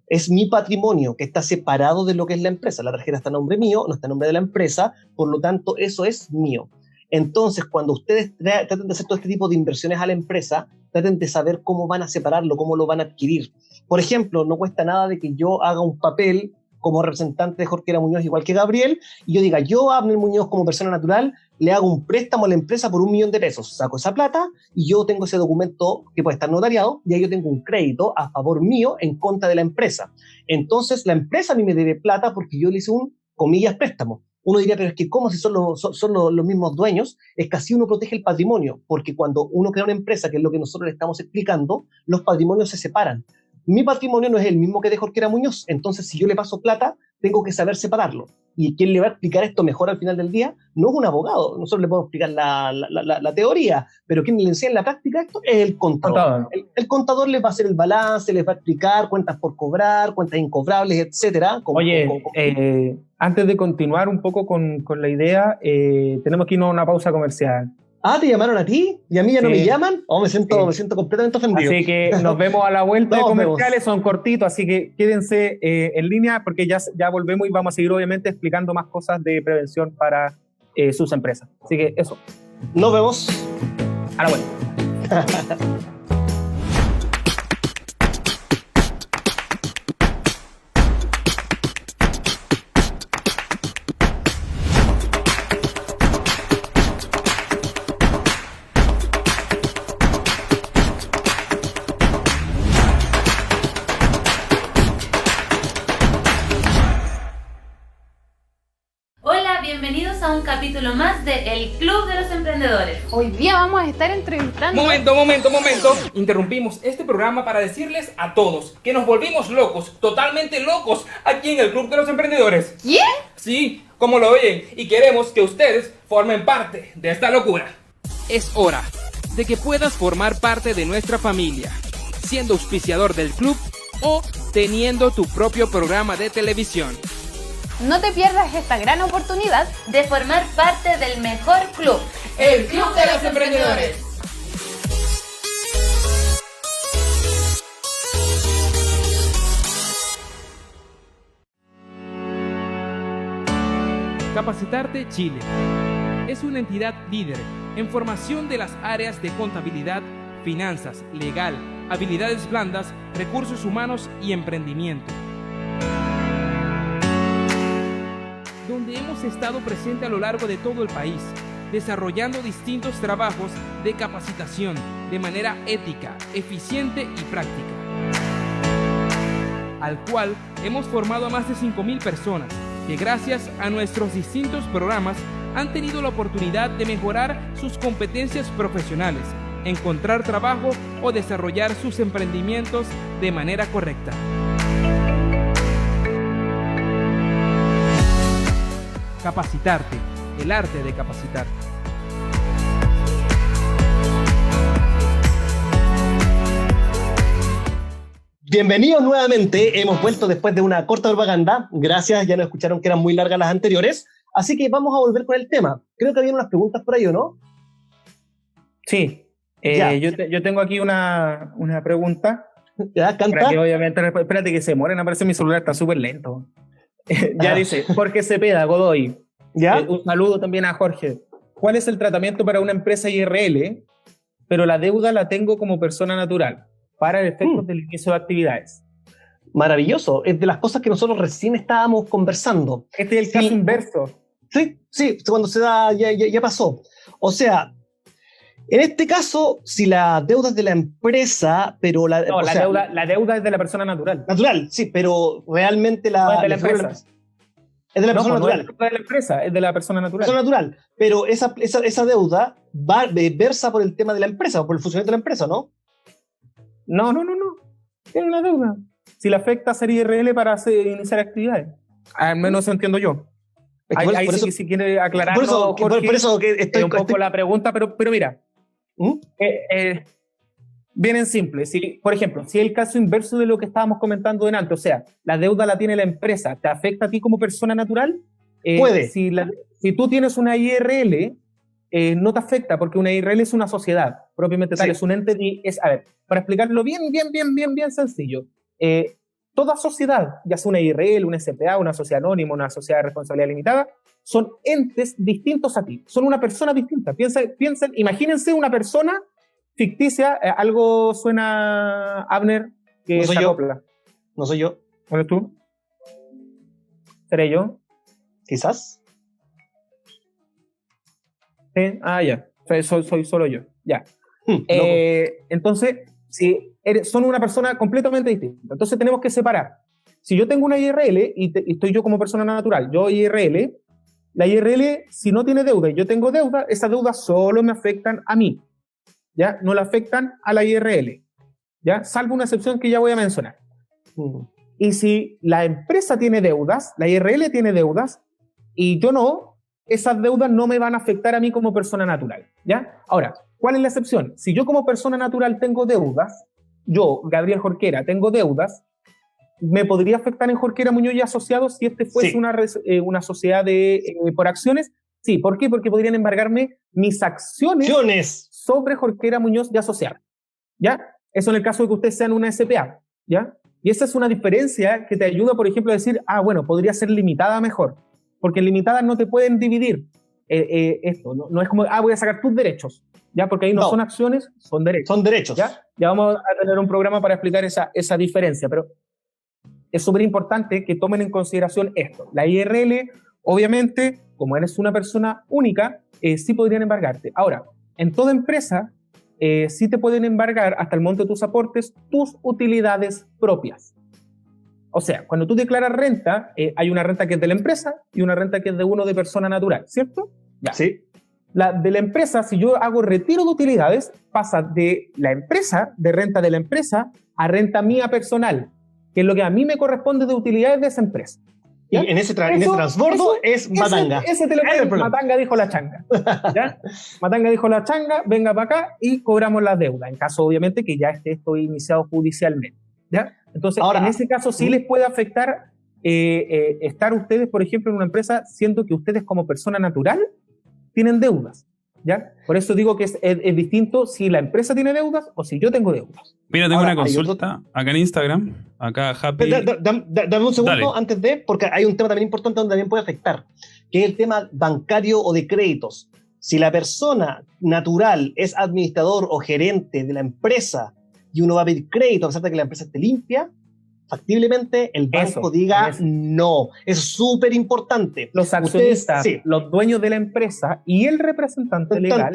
Es mi patrimonio que está separado de lo que es la empresa. La tarjeta está a nombre mío, no está a nombre de la empresa, por lo tanto, eso es mío. Entonces, cuando ustedes traten de hacer todo este tipo de inversiones a la empresa, traten de saber cómo van a separarlo, cómo lo van a adquirir. Por ejemplo, no cuesta nada de que yo haga un papel como representante de Jorge Muñoz, igual que Gabriel, y yo diga, yo, Abner Muñoz, como persona natural, le hago un préstamo a la empresa por $1 millón. Saco esa plata y yo tengo ese documento que puede estar notariado, y ahí yo tengo un crédito a favor mío en contra de la empresa. Entonces, la empresa a mí me debe plata porque yo le hice un, comillas, préstamo. Uno diría, pero es que ¿cómo si son los mismos dueños? Es que así uno protege el patrimonio, porque cuando uno crea una empresa, que es lo que nosotros le estamos explicando, los patrimonios se separan. Mi patrimonio no es el mismo que de Jorge Muñoz, entonces si yo le paso plata, tengo que saber separarlo. ¿Y quién le va a explicar esto mejor al final del día? No es un abogado. Nosotros le podemos explicar la teoría, pero quien le enseña en la práctica esto es el contador. El contador les va a hacer el balance, les va a explicar cuentas por cobrar, cuentas incobrables, etcétera. Oye, antes de continuar un poco con la idea, tenemos que irnos a una pausa comercial. Ah, ¿te llamaron a ti? ¿Y a mí ya no me llaman? Me siento completamente ofendido. Así que nos vemos a la vuelta de comerciales, son cortitos, así que quédense en línea porque ya volvemos y vamos a seguir obviamente explicando más cosas de prevención para sus empresas. Así que eso. Nos vemos. A la vuelta. a un capítulo más de El Club de los Emprendedores. Hoy día vamos a estar entrevistando... Momento. Interrumpimos este programa para decirles a todos que nos volvimos locos, totalmente locos, aquí en el Club de los Emprendedores. ¿Qué? Sí, como lo oyen, y queremos que ustedes formen parte de esta locura. Es hora de que puedas formar parte de nuestra familia, siendo auspiciador del club o teniendo tu propio programa de televisión. No te pierdas esta gran oportunidad de formar parte del mejor club, El Club de los Emprendedores. Capacitarte Chile es una entidad líder en formación de las áreas de contabilidad, finanzas, legal, habilidades blandas, recursos humanos y emprendimiento, donde hemos estado presente a lo largo de todo el país, desarrollando distintos trabajos de capacitación de manera ética, eficiente y práctica, al cual hemos formado a más de 5.000 personas que gracias a nuestros distintos programas han tenido la oportunidad de mejorar sus competencias profesionales, encontrar trabajo o desarrollar sus emprendimientos de manera correcta. Capacitarte, el arte de capacitarte. Bienvenidos nuevamente, hemos vuelto después de una corta propaganda, gracias, ya nos escucharon que eran muy largas las anteriores, así que vamos a volver con el tema. Creo que había unas preguntas por ahí, ¿o no? Sí, yo tengo aquí una pregunta. Ya, canta. Para que obviamente, espérate que se mueren, aparece mi celular, está súper lento. Ya dice, Jorge Cepeda, Godoy. ¿Ya? Un saludo también a Jorge. ¿Cuál es el tratamiento para una empresa IRL, pero la deuda la tengo como persona natural, para el efecto del inicio de actividades? Maravilloso, es de las cosas que nosotros recién estábamos conversando. Este es el caso inverso. Sí, cuando se da, ya pasó. O sea, en este caso, si la deuda es de la empresa, pero la deuda es de la persona natural. Natural, sí, pero realmente no es de la empresa. Es de la persona natural. No es de la empresa, es de la persona natural. Persona natural, pero esa deuda versa por el tema de la empresa, o por el funcionamiento de la empresa, ¿no? No. Tiene una deuda. Si le afecta a ser IRL para iniciar actividades. Al menos eso entiendo yo. Ahí sí, si quiere aclarar. Por eso que estoy un poco la pregunta, pero mira. Bien en simple. Por ejemplo, si el caso inverso de lo que estábamos comentando delante, o sea, la deuda la tiene la empresa, ¿te afecta a ti como persona natural? Puede. Si tú tienes una IRL, no te afecta, porque una IRL es una sociedad, propiamente tal, es un ente, a ver, para explicarlo bien sencillo, toda sociedad, ya sea una IRL, una SPA, una sociedad anónima, una sociedad de responsabilidad limitada, son entes distintos a ti, son una persona distinta. Piensen, imagínense una persona ficticia, algo suena, Abner, que no soy se yo. acopla. No soy yo. ¿Eres tú? ¿Seré yo? Quizás. ¿Sí? Ya. Soy solo yo. Ya. Entonces, si son una persona completamente distinta. Entonces tenemos que separar. Si yo tengo una IRL y estoy yo como persona natural, yo IRL, la IRL, si no tiene deuda y yo tengo deuda, esas deudas solo me afectan a mí. ¿Ya? No le afectan a la IRL, ¿ya? Salvo una excepción que ya voy a mencionar. Y si la empresa tiene deudas, la IRL tiene deudas, y yo no, esas deudas no me van a afectar a mí como persona natural, ¿ya? Ahora, ¿cuál es la excepción? Si yo como persona natural tengo deudas, yo, Gabriel Jorquera, tengo deudas, ¿me podría afectar en Jorquera Muñoz y Asociados si este fuese una sociedad por acciones? Sí, ¿por qué? Porque podrían embargarme mis acciones sobre Jorquera Muñoz y Asociados, ¿ya? Eso en el caso de que ustedes sean una SPA, ¿ya? Y esa es una diferencia que te ayuda, por ejemplo, a decir, bueno, podría ser limitada mejor, porque en limitadas no te pueden dividir esto, no es como, voy a sacar tus derechos, ¿ya? Porque ahí no son acciones, son derechos. Son derechos. ¿Ya? Ya vamos a tener un programa para explicar esa diferencia, pero es súper importante que tomen en consideración esto. La IRL, obviamente, como eres una persona única, sí podrían embargarte. Ahora, en toda empresa, sí te pueden embargar hasta el monto de tus aportes, tus utilidades propias. O sea, cuando tú declaras renta, hay una renta que es de la empresa y una renta que es de uno de persona natural, ¿cierto? Ya. Sí. La de la empresa, si yo hago retiro de utilidades, pasa de la empresa, de renta de la empresa, a renta mía personal, que es lo que a mí me corresponde de utilidades de esa empresa. ¿Ya? Y en ese transbordo es matanga. Ese te lo puede, matanga dijo la changa. ¿Ya? Matanga dijo la changa, venga para acá y cobramos la deuda, en caso obviamente que ya esté esto iniciado judicialmente. ¿Ya? Entonces, ahora, en ese caso sí les puede afectar estar ustedes, por ejemplo, en una empresa, siendo que ustedes como persona natural tienen deudas. ¿Ya? Por eso digo que es distinto si la empresa tiene deudas o si yo tengo deudas. Mira, tengo una consulta acá en Instagram. Acá Happy. Dame un segundo antes de, porque hay un tema también importante donde también puede afectar, que es el tema bancario o de créditos. Si la persona natural es administrador o gerente de la empresa y uno va a pedir crédito a pesar de que la empresa esté limpia, factiblemente el banco diga no. Es súper importante. Los accionistas, los dueños de la empresa y el representante legal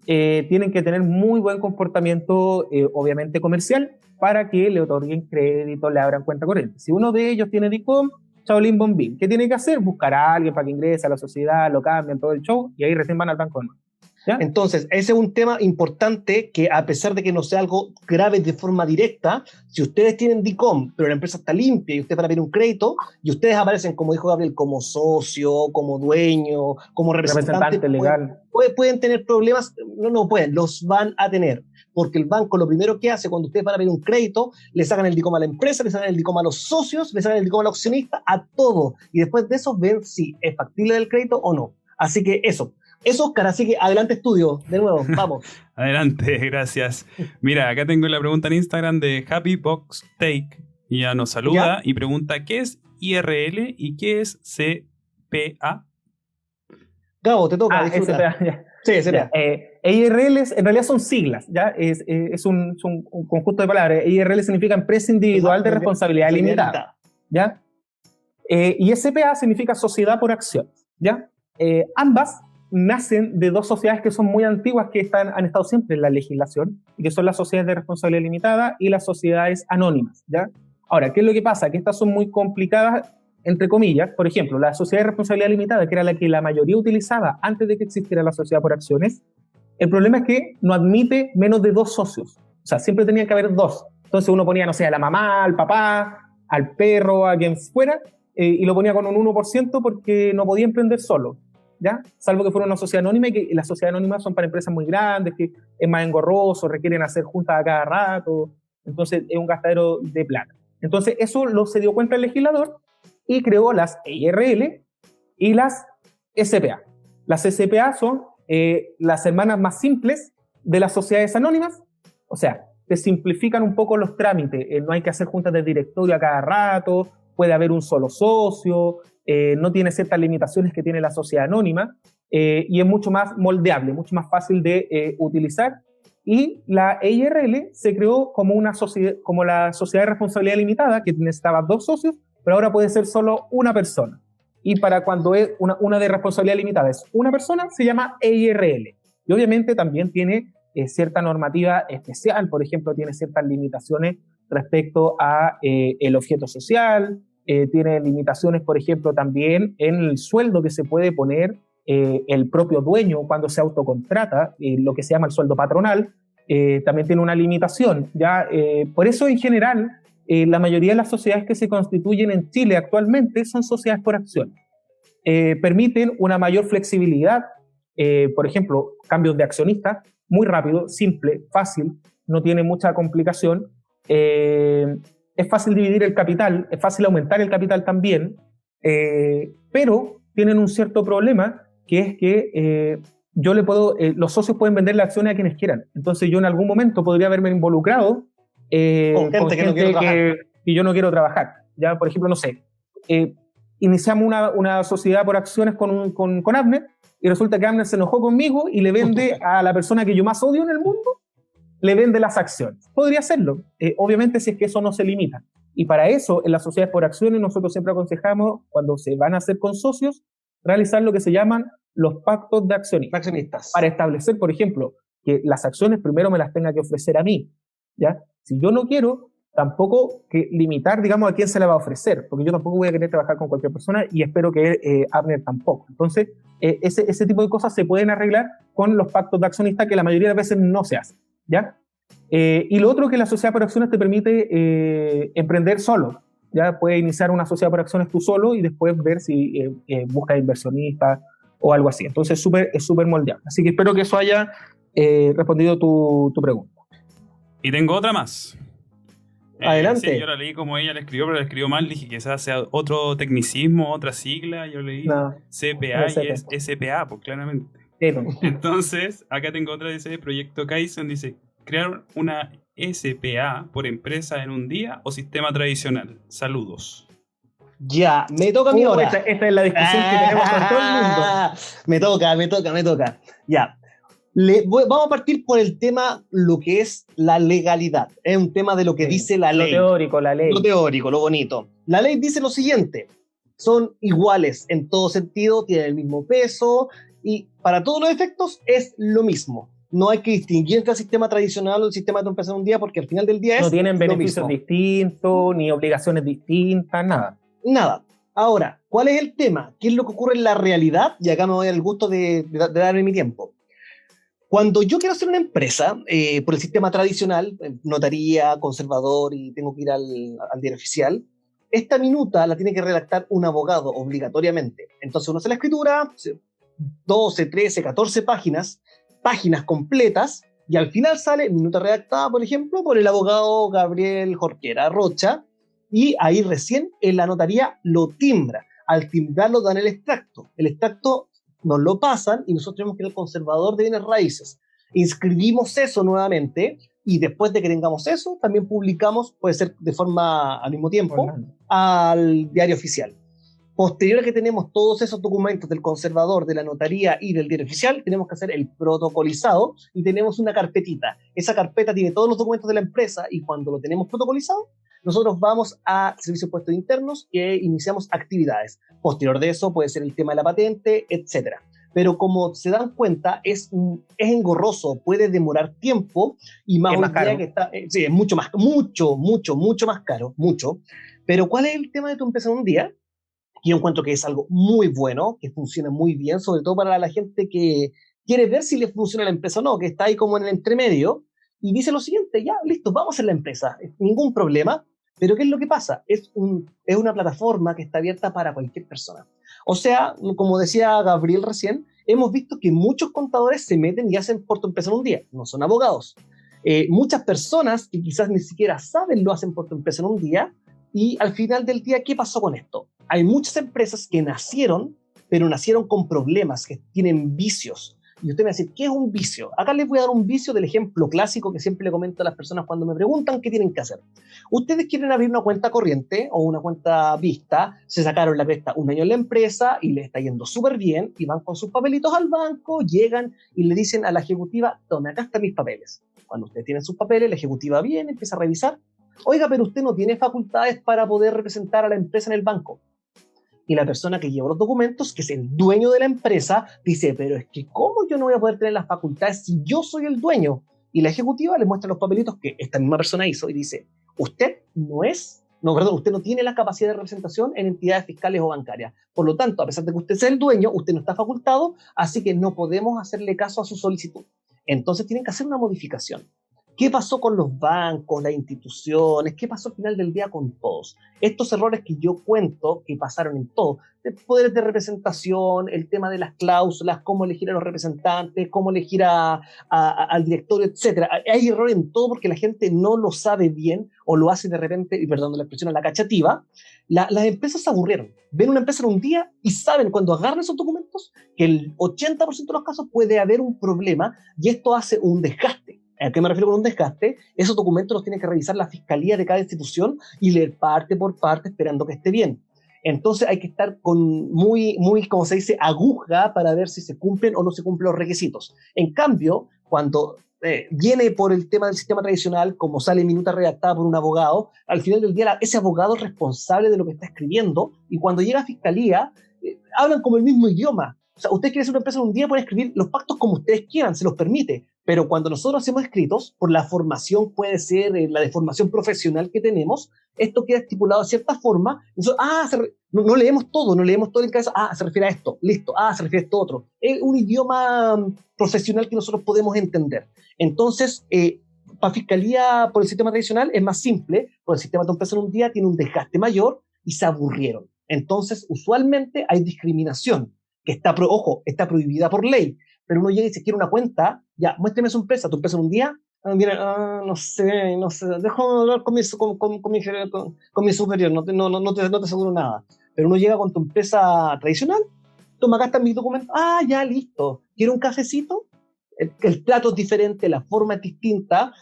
tienen que tener muy buen comportamiento, obviamente comercial, para que le otorguen crédito, le abran cuenta corriente. Si uno de ellos tiene DICOM, chaolín bombín. ¿Qué tiene que hacer? Buscar a alguien para que ingrese a la sociedad, lo cambien, todo el show, y ahí recién van al banco. ¿Ya? Entonces, ese es un tema importante que, a pesar de que no sea algo grave de forma directa, si ustedes tienen DICOM, pero la empresa está limpia y ustedes van a pedir un crédito, y ustedes aparecen, como dijo Gabriel, como socio, como dueño, como representante legal, pueden tener problemas. No pueden, los van a tener. Porque el banco lo primero que hace cuando ustedes van a pedir un crédito, le sacan el DICOM a la empresa, le sacan el DICOM a los socios, le sacan el DICOM al accionista, a todo. Y después de eso ven si es factible el crédito o no. Así que eso, Oscar, así que adelante estudio, de nuevo, vamos. Adelante, gracias. Mira, acá tengo la pregunta en Instagram de Happy Box Take, y ya nos saluda y pregunta, ¿qué es IRL y qué es CPA? Gabo, te toca. CPA, ya. Sí, CPA. IRL en realidad son siglas, ¿ya? Es un conjunto de palabras. IRL significa Empresa Individual de Responsabilidad Limitada, ¿ya? Y SPA significa Sociedad por Acciones, ¿ya? Ambas nacen de dos sociedades que son muy antiguas, que han estado siempre en la legislación, y que son las sociedades de responsabilidad limitada y las sociedades anónimas, ¿ya? Ahora, ¿qué es lo que pasa? Que estas son muy complicadas, entre comillas. Por ejemplo, la sociedad de responsabilidad limitada, que era la que la mayoría utilizaba antes de que existiera la sociedad por acciones, el problema es que no admite menos de 2 socios. O sea, siempre tenía que haber 2. Entonces uno ponía, no sé, a la mamá, al papá, al perro, a quien fuera, y lo ponía con un 1% porque no podía emprender solo, ¿ya? Salvo que fuera una sociedad anónima, y que las sociedades anónimas son para empresas muy grandes, que es más engorroso, requieren hacer juntas a cada rato, entonces es un gastadero de plata. Entonces eso se dio cuenta el legislador y creó las IRL y las SPA. Las SPA son las hermanas más simples de las sociedades anónimas, o sea, te simplifican un poco los trámites, no hay que hacer juntas de directorio a cada rato, puede haber un solo socio, no tiene ciertas limitaciones que tiene la sociedad anónima, y es mucho más moldeable, mucho más fácil de utilizar. Y la IRL se creó como la sociedad de responsabilidad limitada, que necesitaba 2 socios, pero ahora puede ser solo una persona. Y para cuando es una de responsabilidad limitada es una persona, se llama IRL. Y obviamente también tiene cierta normativa especial, por ejemplo, tiene ciertas limitaciones respecto a el objeto social, tiene limitaciones, por ejemplo, también en el sueldo que se puede poner el propio dueño cuando se autocontrata, lo que se llama el sueldo patronal, también tiene una limitación, ¿ya? Por eso, en general, la mayoría de las sociedades que se constituyen en Chile actualmente son sociedades por acciones. Permiten una mayor flexibilidad, por ejemplo, cambios de accionistas, muy rápido, simple, fácil, no tiene mucha complicación, es fácil dividir el capital, es fácil aumentar el capital también, pero tienen un cierto problema, que es que los socios pueden vender las acciones a quienes quieran. Entonces yo en algún momento podría haberme involucrado con gente que yo no quiero trabajar. Ya, por ejemplo, no sé, iniciamos una sociedad por acciones con Abner, y resulta que Abner se enojó conmigo y le vende a la persona que yo más odio en el mundo, le vende las acciones. Podría hacerlo, obviamente, si es que eso no se limita. Y para eso, en las sociedades por acciones, nosotros siempre aconsejamos, cuando se van a hacer con socios, realizar lo que se llaman los pactos de accionistas. Para establecer, por ejemplo, que las acciones primero me las tenga que ofrecer a mí, ¿ya? Si yo no quiero, tampoco que limitar, digamos, a quién se le va a ofrecer, porque yo tampoco voy a querer trabajar con cualquier persona y espero que Abner tampoco. Entonces, ese tipo de cosas se pueden arreglar con los pactos de accionistas que la mayoría de veces no se hacen, ¿ya? Y lo otro que la sociedad por acciones te permite emprender solo, ¿ya? Puedes iniciar una sociedad por acciones tú solo y después ver si buscas inversionistas o algo así. Entonces es súper moldeable. Así que espero que eso haya respondido tu pregunta. Y tengo otra más. Adelante. Sí, yo la leí como ella la escribió, pero la escribió mal. Dije que esa sea otro tecnicismo, otra sigla. Yo leí CPA y es SPA, pues claramente. Entonces, acá tengo otra, dice Proyecto Kaizen, dice crear una SPA por empresa en un día o sistema tradicional. Saludos. Ya, me toca a mí ahora. Esta es la discusión que tenemos con todo el mundo. Me toca. Ya. Vamos a partir por el tema, lo que es la legalidad. Es un tema de lo que dice la ley. La ley. Lo teórico, lo bonito. La ley dice lo siguiente: son iguales en todo sentido, tienen el mismo peso y para todos los efectos es lo mismo. No hay que distinguir entre el sistema tradicional o el sistema de empresa en un día, porque al final del día no tienen beneficios distintos, ni obligaciones distintas, nada. Nada. Ahora, ¿cuál es el tema? ¿Qué es lo que ocurre en la realidad? Y acá me doy el gusto de darme mi tiempo. Cuando yo quiero hacer una empresa, por el sistema tradicional, notaría, conservador, y tengo que ir al diario oficial, esta minuta la tiene que redactar un abogado obligatoriamente. Entonces uno hace la escritura, 12, 13, 14 páginas completas, y al final sale minuta redactada, por ejemplo, por el abogado Gabriel Jorquera Rocha, y ahí recién en la notaría lo timbra. Al timbrarlo dan el extracto. El extracto nos lo pasan y nosotros tenemos que ir al conservador de bienes raíces. Inscribimos eso nuevamente y después de que tengamos eso, también publicamos, puede ser de forma al mismo tiempo, al diario oficial. Posterior a que tenemos todos esos documentos del conservador, de la notaría y del diario oficial, tenemos que hacer el protocolizado y tenemos una carpetita. Esa carpeta tiene todos los documentos de la empresa y cuando lo tenemos protocolizado, nosotros vamos a Servicios de Impuestos Internos e iniciamos actividades. Posterior de eso puede ser el tema de la patente, etc. Pero como se dan cuenta, es engorroso, puede demorar tiempo y más hoy día que está... sí, es mucho más caro, mucho. Pero ¿cuál es el tema de tu empresa en un día? Y yo encuentro que es algo muy bueno, que funciona muy bien, sobre todo para la gente que quiere ver si le funciona la empresa o no, que está ahí como en el entremedio, y dice lo siguiente: ya, listo, vamos a hacer la empresa, ningún problema. Pero ¿qué es lo que pasa? Es una plataforma que está abierta para cualquier persona. O sea, como decía Gabriel recién, hemos visto que muchos contadores se meten y hacen por tu empresa en un día, no son abogados. Muchas personas que quizás ni siquiera saben lo hacen por tu empresa en un día, y al final del día, ¿qué pasó con esto? Hay muchas empresas que nacieron, pero nacieron con problemas, que tienen vicios. Y usted me va a decir, ¿qué es un vicio? Acá les voy a dar un vicio del ejemplo clásico que siempre le comento a las personas cuando me preguntan qué tienen que hacer. Ustedes quieren abrir una cuenta corriente o una cuenta vista, se sacaron la cresta un año en la empresa y les está yendo súper bien y van con sus papelitos al banco, llegan y le dicen a la ejecutiva: tome, acá están mis papeles. Cuando ustedes tienen sus papeles, la ejecutiva viene, empieza a revisar. Oiga, pero usted no tiene facultades para poder representar a la empresa en el banco. Y la persona que lleva los documentos, que es el dueño de la empresa, dice: pero es que ¿cómo yo no voy a poder tener las facultades si yo soy el dueño? Y la ejecutiva le muestra los papelitos que esta misma persona hizo y dice: usted usted no tiene la capacidad de representación en entidades fiscales o bancarias. Por lo tanto, a pesar de que usted sea el dueño, usted no está facultado, así que no podemos hacerle caso a su solicitud. Entonces tienen que hacer una modificación. ¿Qué pasó con los bancos, las instituciones? ¿Qué pasó al final del día con todos? Estos errores que yo cuento, que pasaron en todo, poderes de representación, el tema de las cláusulas, cómo elegir a los representantes, cómo elegir al directorio, etc. Hay errores en todo porque la gente no lo sabe bien o lo hace de repente, y perdón la expresión, a la cachativa. Las empresas se aburrieron. Ven una empresa en un día y saben cuando agarran esos documentos que el 80% de los casos puede haber un problema y esto hace un desgaste. ¿A qué me refiero con un desgaste? Esos documentos los tiene que revisar la fiscalía de cada institución y leer parte por parte esperando que esté bien. Entonces hay que estar con muy, como se dice, aguja para ver si se cumplen o no se cumplen los requisitos. En cambio, cuando viene por el tema del sistema tradicional, como sale minuta redactada por un abogado, al final del día ese abogado es responsable de lo que está escribiendo y cuando llega a fiscalía, hablan como el mismo idioma. O sea, usted quiere hacer una empresa en un día, pueden escribir los pactos como ustedes quieran, se los permite, Pero cuando nosotros hacemos escritos, por la formación puede ser, la deformación profesional que tenemos, esto queda estipulado de cierta forma. Entonces, no leemos todo en cabeza. Se refiere a esto, listo. Se refiere a esto otro. Es un idioma profesional que nosotros podemos entender. Entonces, para Fiscalía, por el sistema tradicional, es más simple, porque el sistema de empresa en un día tiene un desgaste mayor y se aburrieron. Entonces, usualmente hay discriminación, que está prohibida por ley. Pero uno llega y se quiere una cuenta, ya, muéstrame tu empresa en un día, no sé, déjame hablar con mi superior, no te aseguro nada. Pero uno llega con tu empresa tradicional, toma, acá están mis documentos, ya, listo, quiero un cafecito, el plato es diferente, la forma es distinta,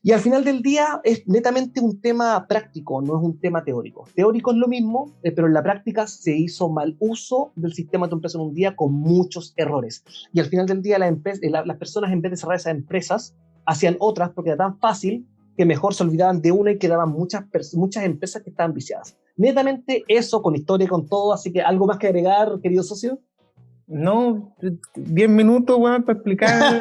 y al final del día es netamente un tema práctico, no es un tema teórico. Teórico es lo mismo, pero en la práctica se hizo mal uso del sistema de tu empresa en un día con muchos errores. Y al final del día las personas, en vez de cerrar esas empresas, hacían otras porque era tan fácil que mejor se olvidaban de una y quedaban muchas empresas que estaban viciadas. Netamente eso, con historia y con todo. Así que, ¿algo más que agregar, querido socio? No, 10 minutos, weón, para explicar.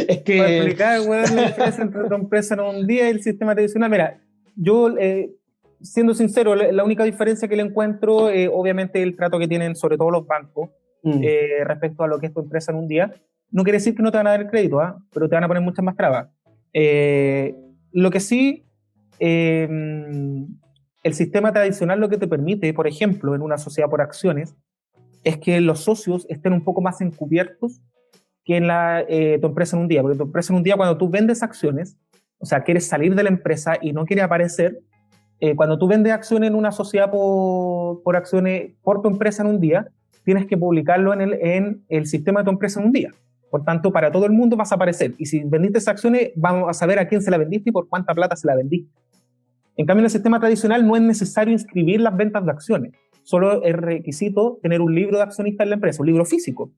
Es que. Para explicar, weón, la diferencia entre tu empresa en un día y el sistema tradicional. Mira, yo, siendo sincero, la única diferencia que le encuentro, obviamente, el trato que tienen, sobre todo los bancos, respecto a lo que es tu empresa en un día. No quiere decir que no te van a dar el crédito, pero te van a poner muchas más trabas. Lo que sí, el sistema tradicional lo que te permite, por ejemplo, en una sociedad por acciones, es que los socios estén un poco más encubiertos que en tu empresa en un día. Porque tu empresa en un día, cuando tú vendes acciones, o sea, quieres salir de la empresa y no quieres aparecer, cuando tú vendes acciones en una sociedad por acciones por tu empresa en un día, tienes que publicarlo en el sistema de tu empresa en un día. Por tanto, para todo el mundo vas a aparecer. Y si vendiste esas acciones, vamos a saber a quién se la vendiste y por cuánta plata se la vendiste. En cambio, en el sistema tradicional no es necesario inscribir las ventas de acciones. Solo es requisito tener un libro de accionista en la empresa, un libro físico,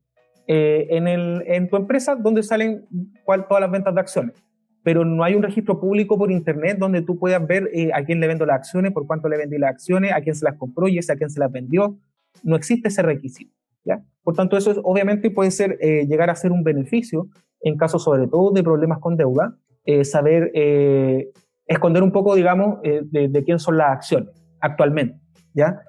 en tu empresa donde salen todas las ventas de acciones. Pero no hay un registro público por internet donde tú puedas ver a quién le vendo las acciones, por cuánto le vendí las acciones, a quién se las compró y a quién se las vendió. No existe ese requisito, ¿ya? Por tanto, eso obviamente puede ser, llegar a ser un beneficio en caso sobre todo de problemas con deuda, saber esconder un poco, digamos, de quién son las acciones actualmente, ¿ya?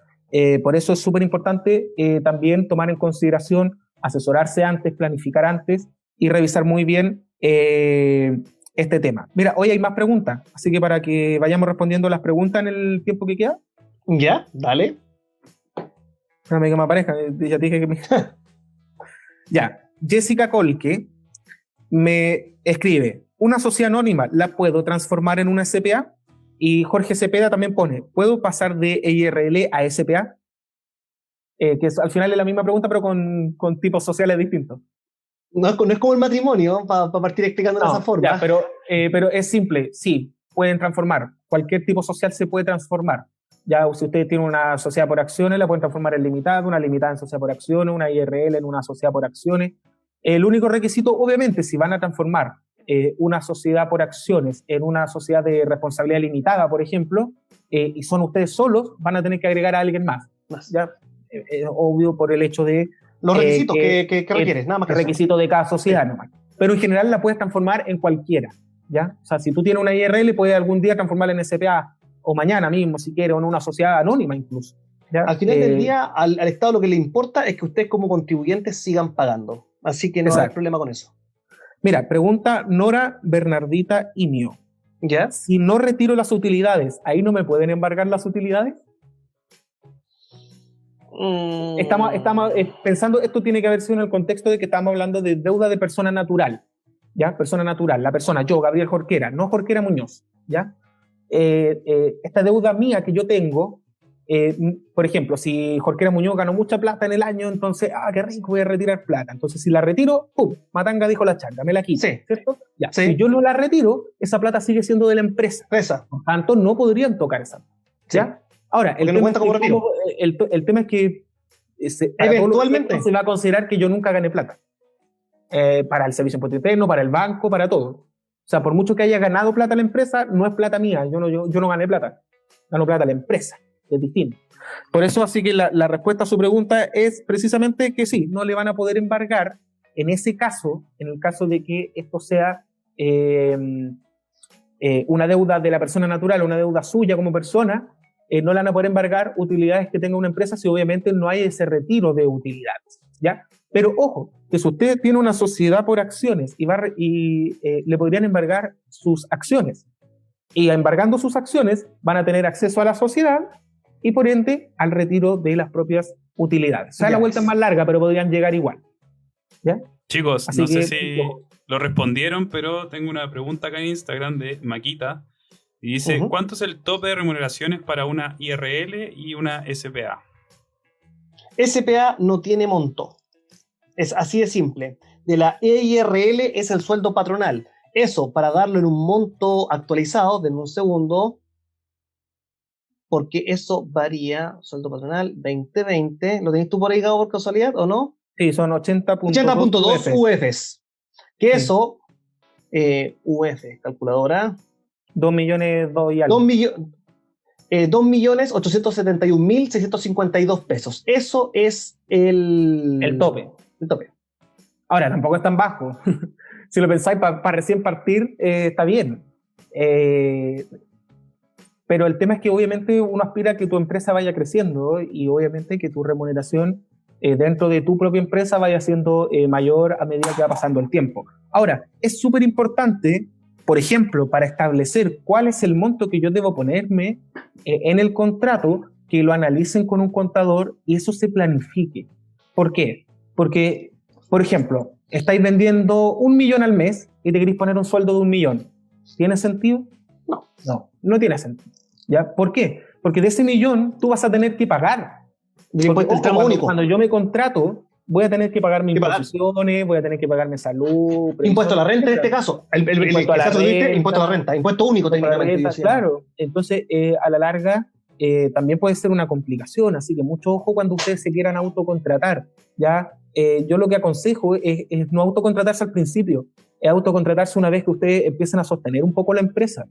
Por eso es súper importante también tomar en consideración, asesorarse antes, planificar antes y revisar muy bien este tema. Mira, hoy hay más preguntas, así que para que vayamos respondiendo las preguntas en el tiempo que queda. Ya, dale. Espérame que me aparezca, ya te dije que me... Ya, Jessica Colque me escribe, ¿una sociedad anónima la puedo transformar en una SPA? Y Jorge Cepeda también pone, ¿puedo pasar de EIRL a SPA? Que al final es la misma pregunta, pero con tipos sociales distintos. No es como el matrimonio, para partir explicando de esa forma. Ya, pero es simple, sí, pueden transformar. Cualquier tipo social se puede transformar. Ya, si usted tiene una sociedad por acciones, la pueden transformar en limitada, una limitada en sociedad por acciones, una IRL en una sociedad por acciones. El único requisito, obviamente, si van a transformar una sociedad por acciones en una sociedad de responsabilidad limitada, por ejemplo, y son ustedes solos, van a tener que agregar a alguien más. ¿Ya? Es obvio por el hecho de... Los requisitos que requieres, nada más que requisitos de cada sociedad, nomás. Pero en general la puedes transformar en cualquiera, ¿ya? O sea, si tú tienes una IRL, puedes algún día transformarla en SPA, o mañana mismo, si quieres, o en una sociedad anónima incluso, ¿ya? Al final del día, al Estado lo que le importa es que ustedes como contribuyentes sigan pagando. Así que no hay problema con eso. Mira, pregunta Nora Bernardita Imio. ¿Ya? Si no retiro las utilidades, ¿ahí no me pueden embargar las utilidades? Estamos pensando, esto tiene que haber sido en el contexto de que estamos hablando de deuda de persona natural, ¿ya? Persona natural, la persona, yo, Gabriel Jorquera, no Jorquera Muñoz, ¿ya? Esta deuda mía que yo tengo, por ejemplo, si Jorquera Muñoz ganó mucha plata en el año, entonces, qué rico, voy a retirar plata. Entonces, si la retiro, ¡pum! Matanga dijo la changa, me la quito, sí. ¿cierto? Ya. Sí. Si yo no la retiro, esa plata sigue siendo de la empresa. Por tanto, no podrían tocar esa. ¿Ya? Sí. Ahora, el tema es que eventualmente se va a considerar que yo nunca gané plata. Para el servicio de impuesto interno, para el banco, para todo. O sea, por mucho que haya ganado plata la empresa, no es plata mía. Yo no gané plata. Ganó plata la empresa. Es distinto. Por eso, así que la respuesta a su pregunta es precisamente que sí, no le van a poder embargar en ese caso, en el caso de que esto sea una deuda de la persona natural, una deuda suya como persona, no le van a poder embargar utilidades que tenga una empresa si obviamente no hay ese retiro de utilidades, ¿ya? Pero ojo, que si usted tiene una sociedad por acciones y le podrían embargar sus acciones, y embargando sus acciones van a tener acceso a la sociedad y por ende al retiro de las propias utilidades. O sea, la vuelta es más larga, pero podrían llegar igual, ¿ya? Chicos, no sé si lo respondieron, pero tengo una pregunta acá en Instagram de Maquita. Y dice, ¿cuánto es el tope de remuneraciones para una IRL y una SPA? SPA no tiene monto. Es así de simple. De la IRL es el sueldo patronal. Eso, para darlo en un monto actualizado, denme un segundo, porque eso varía, sueldo patronal 2020. ¿Lo tenés tú por ahí, Gabo, por casualidad, o no? Sí, son 80.2 UFs. Que eso, UF, calculadora. 2 millones y algo. 2.871.652 pesos. Eso es el tope. El tope. Ahora, tampoco es tan bajo. Si lo pensáis, para recién partir, está bien. Pero el tema es que obviamente uno aspira a que tu empresa vaya creciendo y obviamente que tu remuneración dentro de tu propia empresa vaya siendo mayor a medida que va pasando el tiempo. Ahora, es súper importante, por ejemplo, para establecer cuál es el monto que yo debo ponerme en el contrato, que lo analicen con un contador y eso se planifique. ¿Por qué? Porque, por ejemplo, estáis vendiendo 1 millón al mes y te queréis poner un sueldo de 1 millón. ¿Tiene sentido? No tiene sentido. ¿Ya? ¿Por qué? Porque de ese 1 millón tú vas a tener que pagar. Cuando yo me contrato, voy a tener que pagar mis imposiciones, voy a tener que pagarme salud, impuesto a la renta en este caso, impuesto a la renta, impuesto único técnicamente. Claro, entonces a la larga también puede ser una complicación, así que mucho ojo cuando ustedes se quieran autocontratar, ¿ya? Yo lo que aconsejo es no autocontratarse al principio, es autocontratarse una vez que ustedes empiecen a sostener un poco la empresa,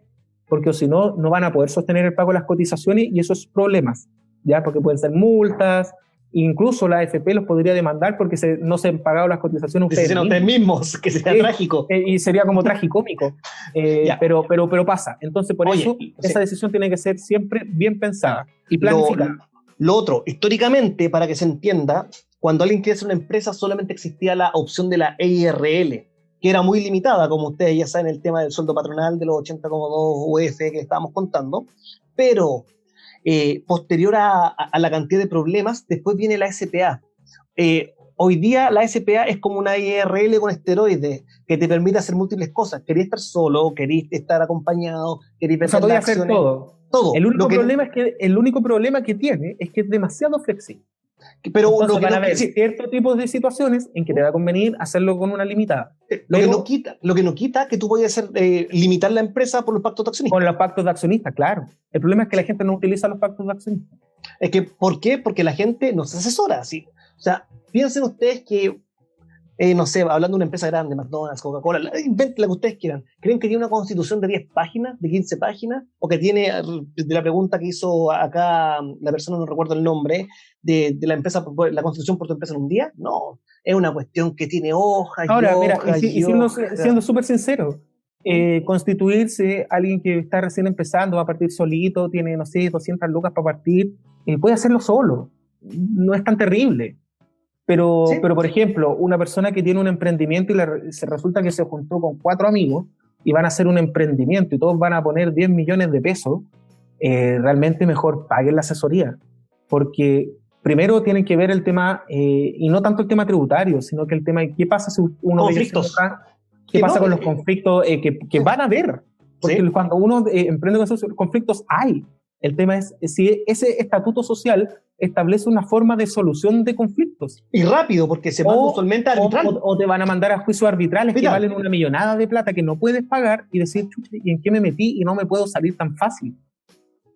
porque si no, no van a poder sostener el pago de las cotizaciones y esos problemas, ¿ya? Porque pueden ser multas, incluso la AFP los podría demandar porque no se han pagado las cotizaciones ustedes mismos, que sería trágico. Y sería como tragicómico, pero pasa. Entonces, por eso, esa decisión tiene que ser siempre bien pensada y planificada. Lo otro, históricamente, para que se entienda, cuando alguien quiere hacer una empresa solamente existía la opción de la EIRL, que era muy limitada, como ustedes ya saben, el tema del sueldo patronal de los 80,2 UF que estábamos contando, pero posterior a la cantidad de problemas, después viene la SPA. Hoy día la SPA es como una IRL con esteroides que te permite hacer múltiples cosas. Querías estar solo, querías estar acompañado, querías vender las acciones. Hacer todo. El único problema que tiene es que es demasiado flexible. Pero entonces van a haber ciertos tipos de situaciones en que te va a convenir hacerlo con una limitada. Lo que no quita que tú puedas limitar la empresa por los pactos de accionistas. Con los pactos de accionistas, claro. El problema es que la gente no utiliza los pactos de accionistas. Es que, ¿por qué? Porque la gente no se asesora. ¿Sí? O sea, piensen ustedes que, no sé, hablando de una empresa grande, McDonald's, Coca-Cola, inventen la que ustedes quieran. ¿Creen que tiene una constitución de 10 páginas, de 15 páginas? ¿O que tiene, de la pregunta que hizo acá la persona, no recuerdo el nombre, de la empresa, la constitución por tu empresa en un día? No, es una cuestión que tiene hojas y ahora, hojas. Ahora, siendo súper sincero, constituirse, alguien que está recién empezando, va a partir solito, tiene, no sé, 200 lucas para partir, puede hacerlo solo. No es tan terrible. Pero, por ejemplo, una persona que tiene un emprendimiento y se resulta que se juntó con 4 amigos y van a hacer un emprendimiento y todos van a poner 10 millones de pesos, realmente mejor paguen la asesoría. Porque primero tienen que ver el tema, y no tanto el tema tributario, sino que el tema de qué pasa si uno de ellos se enoja, qué pasa con los conflictos que van a haber. Porque cuando uno emprende con esos conflictos, hay. El tema es si ese estatuto social establece una forma de solución de conflictos. Y rápido, porque se manda usualmente arbitral. O te van a mandar a juicios arbitrales que valen una millonada de plata que no puedes pagar y decir, chucha, ¿y en qué me metí? Y no me puedo salir tan fácil.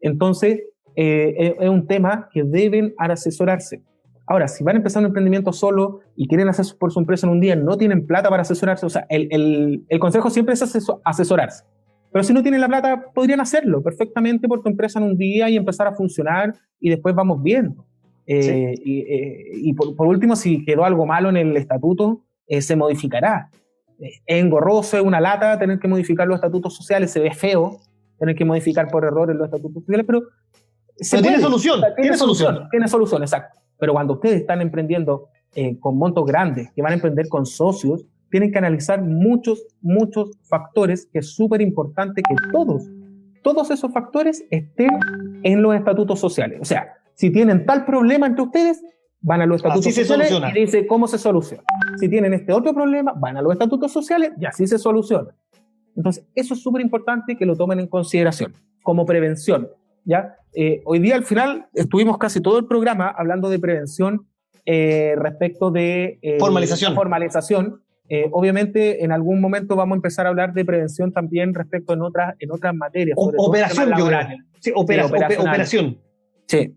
Entonces, es un tema que deben asesorarse. Ahora, si van a empezar un emprendimiento solo y quieren hacer por su empresa en un día, no tienen plata para asesorarse, o sea, el consejo siempre es asesorarse. Pero si no tienen la plata, podrían hacerlo perfectamente por tu empresa en un día y empezar a funcionar y después vamos viendo. Y por último, si quedó algo malo en el estatuto, se modificará. Es engorroso, es una lata tener que modificar los estatutos sociales, se ve feo tener que modificar por errores los estatutos sociales, pero tiene solución, tiene solución, exacto. Pero cuando ustedes están emprendiendo con montos grandes, que van a emprender con socios, tienen que analizar muchos factores, que es súper importante que todos esos factores estén en los estatutos sociales. O sea, si tienen tal problema entre ustedes, van a los estatutos sociales y dice cómo se soluciona. Si tienen este otro problema, van a los estatutos sociales y así se soluciona. Entonces, eso es súper importante que lo tomen en consideración como prevención, ¿ya? Hoy día, al final, estuvimos casi todo el programa hablando de prevención respecto de formalización. Obviamente, en algún momento vamos a empezar a hablar de prevención también respecto en otras materias. Operación, yo creo. Sí, operación. Sí.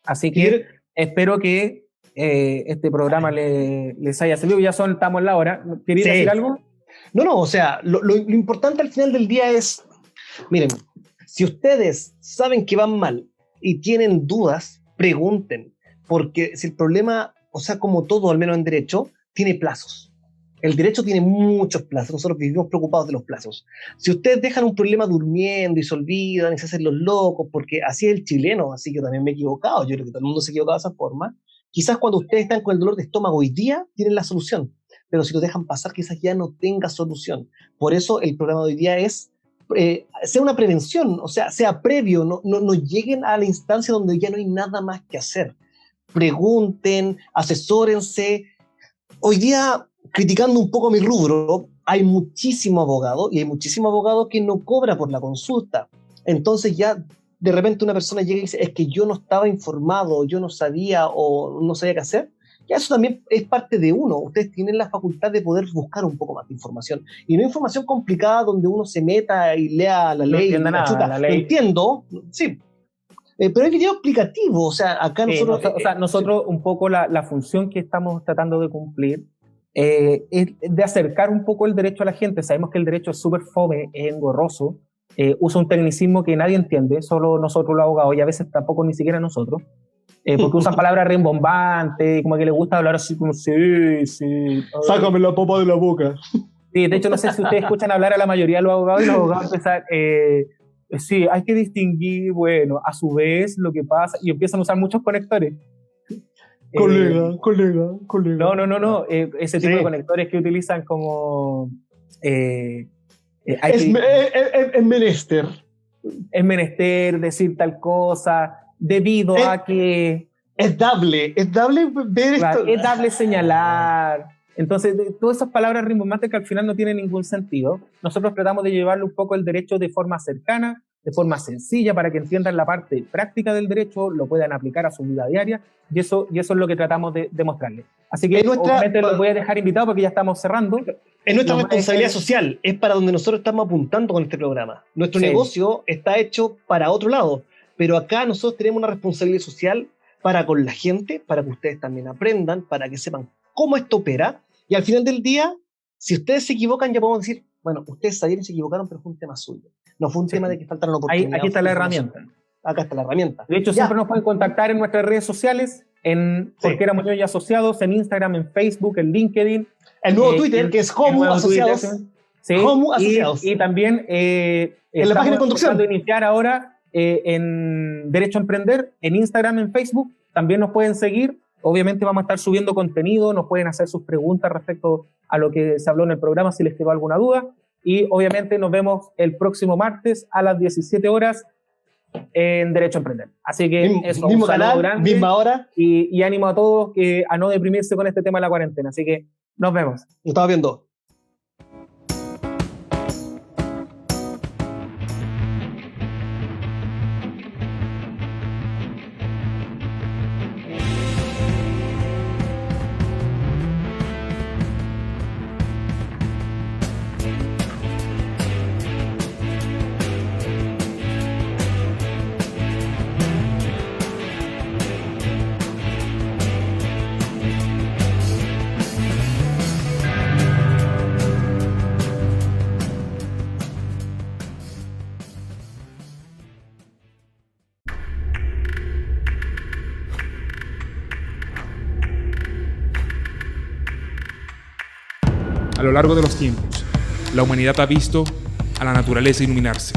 Así que espero que este programa les haya servido. Ya estamos en la hora. ¿Querías decir algo? No, o sea, lo importante al final del día es, miren, si ustedes saben que van mal y tienen dudas, pregunten, porque si el problema, o sea, como todo, al menos en derecho, tiene plazos. El derecho tiene muchos plazos, nosotros vivimos preocupados de los plazos. Si ustedes dejan un problema durmiendo y se olvidan y se hacen los locos, porque así es el chileno, así que yo también me he equivocado, yo creo que todo el mundo se ha equivocado de esa forma, quizás cuando ustedes están con el dolor de estómago hoy día, tienen la solución, pero si lo dejan pasar, quizás ya no tenga solución. Por eso el programa de hoy día es, sea una prevención, o sea, sea previo, no lleguen a la instancia donde ya no hay nada más que hacer. Pregunten, asesórense. Hoy día, criticando un poco mi rubro, hay muchísimo abogado y hay muchísimo abogado que no cobra por la consulta. Entonces ya de repente una persona llega y dice, es que yo no estaba informado, yo no sabía o no sabía qué hacer. Ya eso también es parte de uno. Ustedes tienen la facultad de poder buscar un poco más de información. Y no información complicada donde uno se meta y lea la ley. No entiendo la ley. Entiendo, sí. Pero hay video explicativo. O sea, acá nosotros... nosotros un poco la función que estamos tratando de cumplir es de acercar un poco el derecho a la gente. Sabemos que el derecho es súper fome, es engorroso, usa un tecnicismo que nadie entiende, solo nosotros los abogados, y a veces tampoco ni siquiera nosotros, porque usan palabras rimbombantes, como que les gusta hablar así como, sí. Sácame la popa de la boca. Sí, de hecho no sé si ustedes escuchan hablar a la mayoría de los abogados, y los abogados empiezan, sí, hay que distinguir, bueno, a su vez lo que pasa, y empiezan a usar muchos conectores. Colega. No. Ese tipo de conectores que utilizan como... es menester. Es menester decir tal cosa, debido a que... Es dable ver esto. Es dable señalar. Entonces, todas esas palabras rimbombantes que al final no tienen ningún sentido, nosotros tratamos de llevarle un poco el derecho de forma cercana, de forma sencilla, para que entiendan la parte práctica del derecho, lo puedan aplicar a su vida diaria, y eso es lo que tratamos de mostrarles. Así que obviamente los voy a dejar invitados porque ya estamos cerrando. Es nuestra responsabilidad social, es para donde nosotros estamos apuntando con este programa. Nuestro negocio está hecho para otro lado, pero acá nosotros tenemos una responsabilidad social para con la gente, para que ustedes también aprendan, para que sepan cómo esto opera, y al final del día, si ustedes se equivocan, ya podemos decir, bueno, ustedes sabían y se equivocaron, pero fue un tema suyo. No fue un tema de que faltaron oportunidades. Aquí está la herramienta. Acá está la herramienta. De hecho, siempre nos pueden contactar en nuestras redes sociales, Jorquera Muñoz y Asociados, en Instagram, en Facebook, en LinkedIn. El nuevo Twitter, que es Homu Asociados. Sí, Homu Asociados. Y también en la página de conducción. Estamos iniciar ahora en Derecho a Emprender, en Instagram, en Facebook. También nos pueden seguir. Obviamente vamos a estar subiendo contenido, nos pueden hacer sus preguntas respecto a lo que se habló en el programa si les quedó alguna duda. Y obviamente nos vemos el próximo martes a las 17 horas en Derecho a Emprender. Así que eso, mismo canal, grande, misma hora. Y ánimo a todos a no deprimirse con este tema de la cuarentena. Así que nos vemos. Lo estaba viendo. A lo largo de los tiempos, la humanidad ha visto a la naturaleza iluminarse.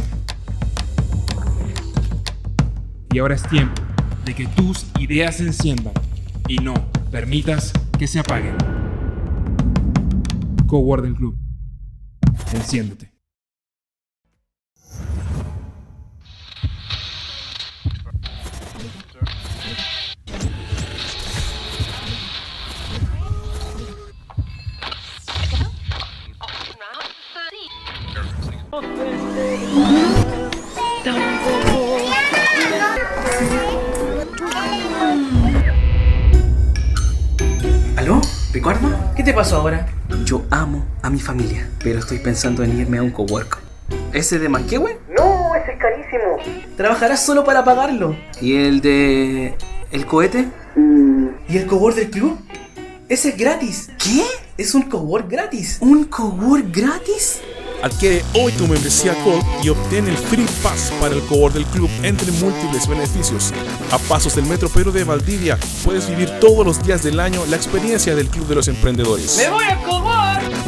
Y ahora es tiempo de que tus ideas se enciendan y no permitas que se apaguen. Coworking Club. Enciéndete. ¿Aló? ¿Ricardo? ¿Qué te pasó ahora? Yo amo a mi familia, pero estoy pensando en irme a un cowork. ¿Ese de Manquehue? No, ese es carísimo. Trabajarás solo para pagarlo. ¿Y el de... el cohete? ¿Y el cowork del club? Ese es gratis. ¿Qué? Es un cowork gratis. ¿Un cowork gratis? Adquiere hoy tu membresía Gold y obtén el Free Pass para el cowork del club entre múltiples beneficios. A pasos del Metro Perú de Valdivia, puedes vivir todos los días del año la experiencia del Club de los Emprendedores. ¡Me voy al cowork!